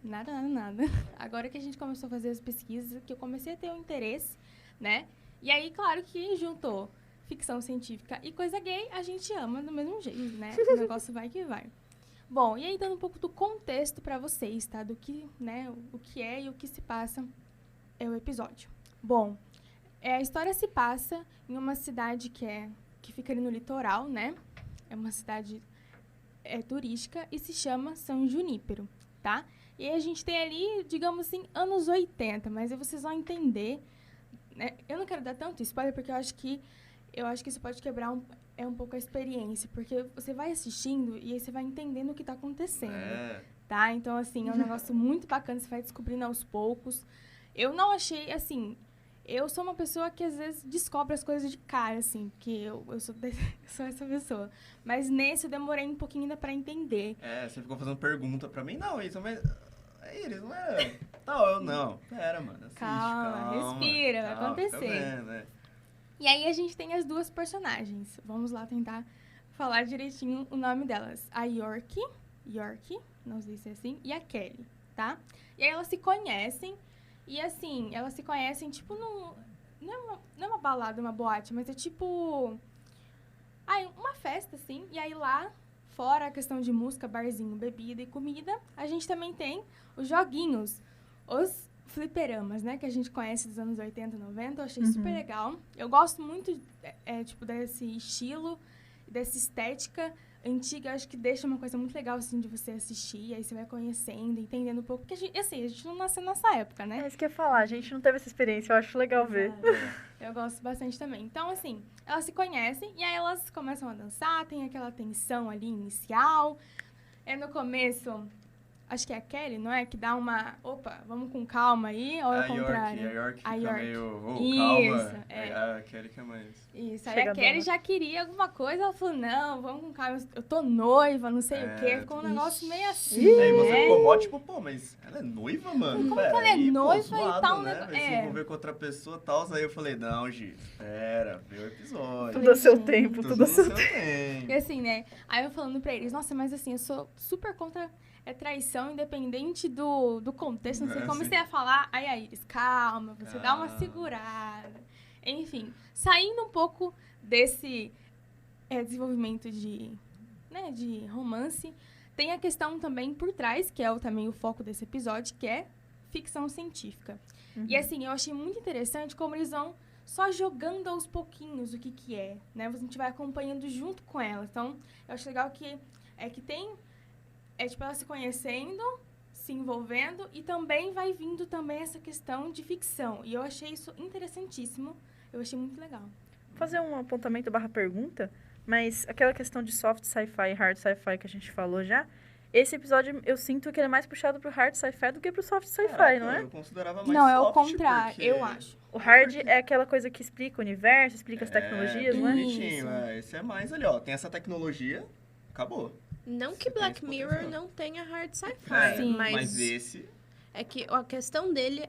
Agora que a gente começou a fazer as pesquisas, que eu comecei a ter um interesse, né? E aí, claro que juntou ficção científica e coisa gay, a gente ama do mesmo jeito, né? O negócio vai que vai. Bom, e aí dando um pouco do contexto pra vocês, tá? Do que, né, o que é e o que se passa é o episódio. Bom, a história se passa em uma cidade que fica ali no litoral, né? É uma cidade turística e se chama San Junípero, tá? E aí a gente tem ali, digamos assim, anos 80, mas aí vocês vão entender, né? Eu não quero dar tanto spoiler porque eu acho que isso pode quebrar um pouco a experiência, porque você vai assistindo e aí você vai entendendo o que tá acontecendo, tá? Então, assim, é um negócio muito bacana, você vai descobrindo aos poucos. Eu não achei, assim, eu sou uma pessoa que às vezes descobre as coisas de cara, assim, porque eu sou essa pessoa. Mas nesse eu demorei um pouquinho ainda pra entender. Você ficou fazendo pergunta pra mim, não, isso, mas... Iris, não era... Não, eu não. Pera, mano, assiste, Calma, respira, vai acontecer. Fica vendo, né? E aí a gente tem as duas personagens. Vamos lá tentar falar direitinho o nome delas. A York, não sei se é assim, e a Kelly, tá? E aí elas se conhecem, e assim, elas se conhecem, tipo, não é uma balada, uma boate, mas é tipo... uma festa, assim, e aí lá, fora a questão de música, barzinho, bebida e comida, a gente também tem os joguinhos, os fliperamas, né, que a gente conhece dos anos 80, 90, eu achei super legal. Eu gosto muito, tipo, desse estilo, dessa estética antiga, acho que deixa uma coisa muito legal, assim, de você assistir, aí você vai conhecendo, entendendo um pouco, porque, a gente não nasceu nessa época, né? É isso que eu ia falar, a gente não teve essa experiência, eu acho legal ver. Eu gosto bastante também. Então, assim, elas se conhecem, e aí elas começam a dançar, tem aquela tensão ali inicial, no começo... Acho que é a Kelly, não é? Que dá uma... Opa, vamos com calma aí, ou é o contrário? A York fica York. meio... Isso, calma. A Kelly que é mais... Isso, aí a Kelly já queria alguma coisa, ela falou, não, vamos com calma, eu tô noiva, não sei o quê. Ficou um negócio meio assim, Aí você né? ficou mó, tipo, pô, mas ela é noiva, mano? Como que ela é noiva zoado, e tal, né? né? Vai se envolver com outra pessoa e tal. Aí eu falei, não, Gi, espera, vê o episódio. Tudo a seu tempo, Tudo no seu tempo. E assim, né? Aí eu falando pra eles, nossa, mas assim, eu sou super contra traição, independente do contexto. Não sei, comecei a falar, aí a Iris, calma, você dá uma segurada. Enfim, saindo um pouco desse desenvolvimento de romance, tem a questão também por trás, que é também o foco desse episódio, que é ficção científica. E assim, eu achei muito interessante como eles vão só jogando aos pouquinhos o que é, né? A gente vai acompanhando junto com ela. Então, eu acho legal que tem... tipo, ela se conhecendo, se envolvendo, e também vai vindo também essa questão de ficção. E eu achei isso interessantíssimo. Eu achei muito legal. Fazer um apontamento / pergunta, mas aquela questão de soft sci-fi e hard sci-fi que a gente falou já, esse episódio eu sinto que ele é mais puxado pro hard sci-fi do que pro soft sci-fi, não é? Eu considerava mais não, é o soft, contrário, porque... eu acho. O hard é aquela coisa que explica o universo, explica as tecnologias, não é? Bonitinho, esse é mais ali, ó. Tem essa tecnologia, acabou. Não que Você tem Black esse Mirror potencial. não tenha hard sci-fi, É, Sim. mas esse... é que a questão dele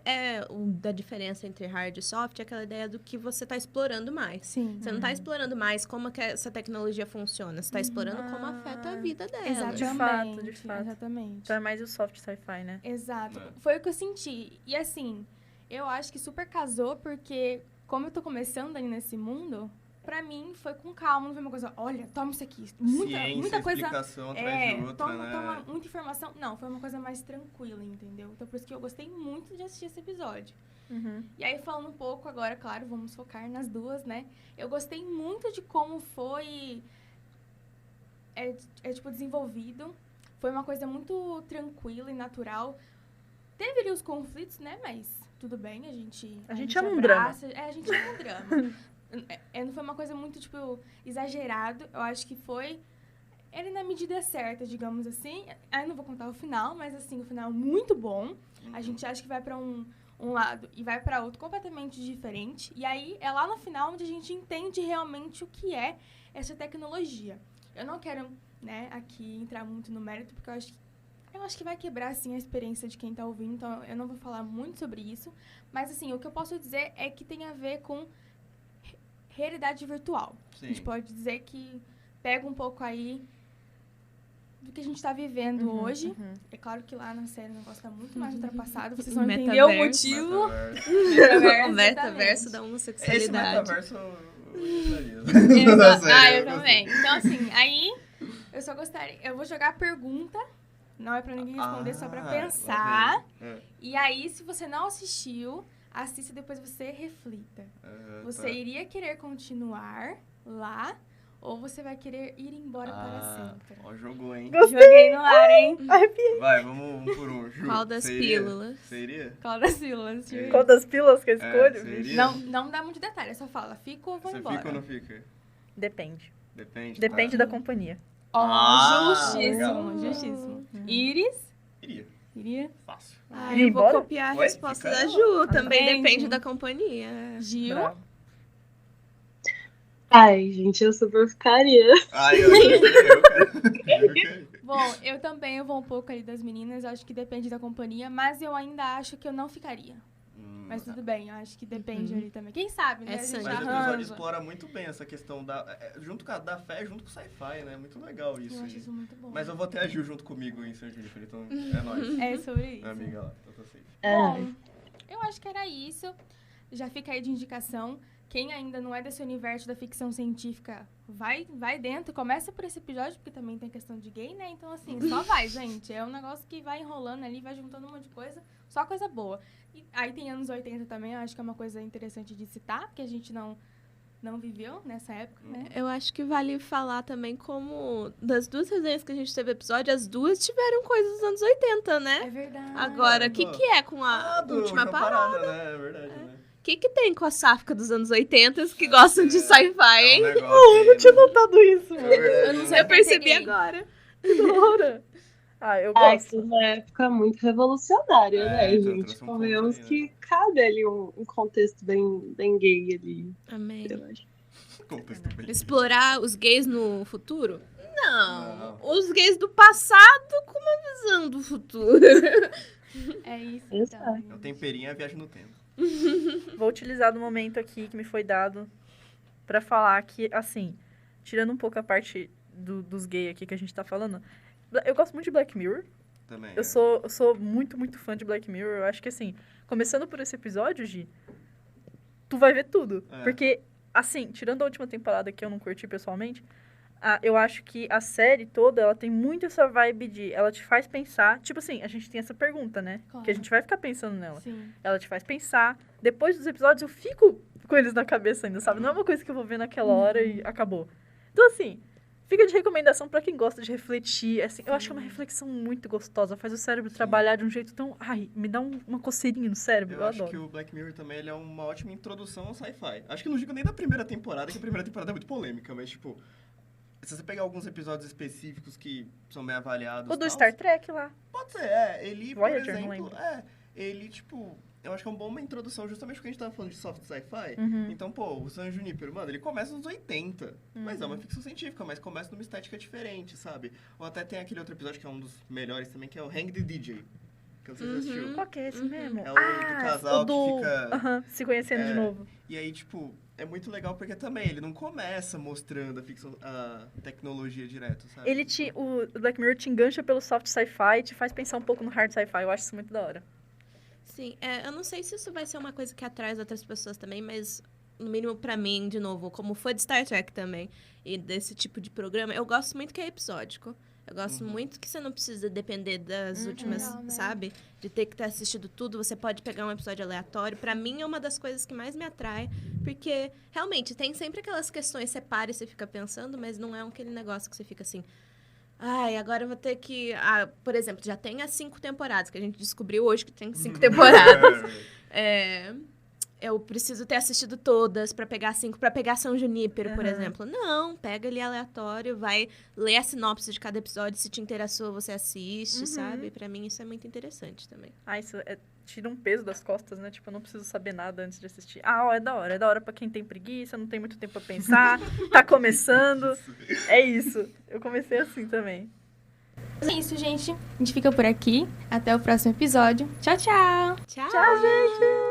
da diferença entre hard e soft é aquela ideia do que você tá explorando mais. Sim. Você não tá explorando mais como que essa tecnologia funciona, você tá explorando como afeta a vida dela. Exatamente. De fato. Exatamente. Então é mais o soft sci-fi, né? Exato. É. Foi o que eu senti. E assim, eu acho que super casou, porque como eu tô começando aí nesse mundo, pra mim foi com calma, não foi uma coisa, olha, toma isso aqui. Ciência, Muita coisa. explicação atrás de outra, toma né? muita informação. Não, foi uma coisa mais tranquila, entendeu? Então por isso que eu gostei muito de assistir esse episódio. Uhum. E aí, falando um pouco agora, claro, vamos focar nas duas, né? Eu gostei muito de como foi tipo, desenvolvido. Foi uma coisa muito tranquila e natural. Teve ali os conflitos, né? Mas tudo bem, a gente ama um drama. abraça. A gente ama um drama. Não foi uma coisa muito, tipo, exagerado. Eu acho que foi ele na medida certa, digamos assim. Aí não vou contar o final, mas assim, o final é muito bom. A gente acha que vai pra um lado e vai pra outro completamente diferente. E aí é lá no final onde a gente entende realmente o que é essa tecnologia. Eu não quero, né, aqui entrar muito no mérito, porque eu acho que vai quebrar, assim, a experiência de quem tá ouvindo, então eu não vou falar muito sobre isso. Mas, assim, o que eu posso dizer é que tem a ver com realidade virtual. Sim. A gente pode dizer que pega um pouco aí do que a gente tá vivendo hoje. É claro que lá na série o negócio tá muito mais ultrapassado, vocês vão entender o Metaverso. motivo. Metaverso. O metaverso da Esse homossexualidade. metaverso eu Exato. sei, Eu também. Então, assim, aí eu só gostaria... Eu vou jogar a pergunta, não é pra ninguém responder, só pra pensar. E aí, se você não assistiu, assista e depois você reflita. Você iria querer continuar lá ou você vai querer ir embora para sempre? Ó, jogou, hein? Joguei no ar, hein? Vai, vamos um por um. Ju, Qual das você iria? pílulas? Você iria? Qual das pílulas? Qual das pílulas que eu É, escolho? você bicho? iria? Não dá muito detalhe, só fala, fica ou vou Você embora. fica ou não fica? Depende. Depende. Depende da companhia. Ó, Ah, legal. justíssimo. Iris? Iria. Iria? Fácil. Ah, Ir eu vou embora? copiar a Oi? resposta Fica da ela. Ju. Também Depende. depende da companhia. Gil? Bravo. Ai, gente, eu super ficaria. Ai, eu quero. Bom, eu também eu vou um pouco ali das meninas, acho que depende da companhia, mas eu ainda acho que eu não ficaria. Mas tudo bem, eu acho que depende ali também. Quem sabe, né? É A gente sangue. Mas o episódio arranja. explora muito bem essa questão junto com a da fé, junto com o sci-fi, né? Muito legal isso. Eu acho aí. isso muito bom. Mas eu vou ter a Gil junto comigo em São Júnior, então é nóis. É sobre isso. Amiga lá, então tá safe. Bom, eu acho que era isso. Já fica aí de indicação. Quem ainda não é desse universo da ficção científica, vai dentro. Começa por esse episódio, porque também tem questão de gay, né? Então, assim, só vai, gente. É um negócio que vai enrolando ali, vai juntando um monte de coisa. Só coisa boa. E aí tem anos 80 também, eu acho que é uma coisa interessante de citar, porque a gente não viveu nessa época, né? Eu acho que vale falar também como das duas resenhas que a gente teve episódio, as duas tiveram coisas dos anos 80, né? É verdade. Agora, o que boa. é com a do última Última parada? né? É verdade, né? O que tem com a sáfica dos anos 80 que gostam de sci-fi, hein? É um negócio aí, né? Notado isso, É mano. verdade, Eu não né? sei Eu percebi peguei. agora. Que da hora. Ah, eu Ai, gosto. foi uma época muito revolucionária, né, então, gente? trouxe um ponto Convenhamos aí, né? que cabe ali um contexto bem gay ali, Amém. eu acho. Contexto bem. Explorar os gays no futuro? Não. Não. Os gays do passado com uma visão do futuro. É isso, Exato. então. É o temperinho e a viagem no tempo. Vou utilizar do momento aqui que me foi dado pra falar que, assim, tirando um pouco a parte dos gays aqui que a gente tá falando, eu gosto muito de Black Mirror. Também. Eu sou muito, muito fã de Black Mirror. Eu acho que, assim, começando por esse episódio, Gi, tu vai ver tudo. É. Porque, assim, tirando a última temporada que eu não curti pessoalmente, eu acho que a série toda, ela tem muito essa vibe de... Ela te faz pensar... Tipo assim, a gente tem essa pergunta, né? Claro. Que a gente vai ficar pensando nela. Sim. Ela te faz pensar. Depois dos episódios, eu fico com eles na cabeça ainda, sabe? Não é uma coisa que eu vou ver naquela hora e acabou. Então, assim, fica de recomendação pra quem gosta de refletir. Assim, eu acho que é uma reflexão muito gostosa. Faz o cérebro trabalhar de um jeito tão... Ai, me dá uma coceirinha no cérebro. Eu Eu acho adoro. que o Black Mirror também ele é uma ótima introdução ao sci-fi. Acho que não digo nem da primeira temporada, que a primeira temporada é muito polêmica, mas, tipo... Se você pegar alguns episódios específicos que são bem avaliados... O do tal, Star Trek lá. Pode ser, ele, Voyager, por não exemplo... lembro. ele, tipo... eu acho que é uma boa introdução justamente porque a gente tava falando de soft sci-fi. Então, pô, o San Junipero, mano, ele começa nos 80. Mas é uma ficção científica, mas começa numa estética diferente, sabe? Ou até tem aquele outro episódio que é um dos melhores também, que é o Hang the DJ. Que eu não sei se você assistiu. Qual que é esse mesmo? É o do casal que fica... se conhecendo de novo. E aí, tipo, é muito legal porque também ele não começa mostrando a tecnologia direto, sabe? O Black Mirror te engancha pelo soft sci-fi e te faz pensar um pouco no hard sci-fi. Eu acho isso muito da hora. Sim, eu não sei se isso vai ser uma coisa que atrai outras pessoas também, mas no mínimo pra mim, de novo, como fã de Star Trek também, e desse tipo de programa, eu gosto muito que é episódico. Eu gosto muito que você não precisa depender das últimas, Não, né? sabe? De ter que ter assistido tudo, você pode pegar um episódio aleatório. Pra mim, é uma das coisas que mais me atrai, porque, realmente, tem sempre aquelas questões, você para e você fica pensando, mas não é aquele negócio que você fica assim... Ai, agora eu vou ter que... por exemplo, já tem as 5 temporadas, que a gente descobriu hoje que tem 5 temporadas. Eu preciso ter assistido todas pra pegar 5, pra pegar São Junípero, por exemplo. Não, pega ali aleatório, vai ler a sinopse de cada episódio, se te interessou, você assiste, sabe? Pra mim isso é muito interessante também. Isso tira um peso das costas, né? Tipo, eu não preciso saber nada antes de assistir. É da hora pra quem tem preguiça, não tem muito tempo pra pensar, tá começando. É isso. Eu comecei assim também. É isso, gente. A gente fica por aqui. Até o próximo episódio. Tchau, tchau! Tchau, Tchau, gente!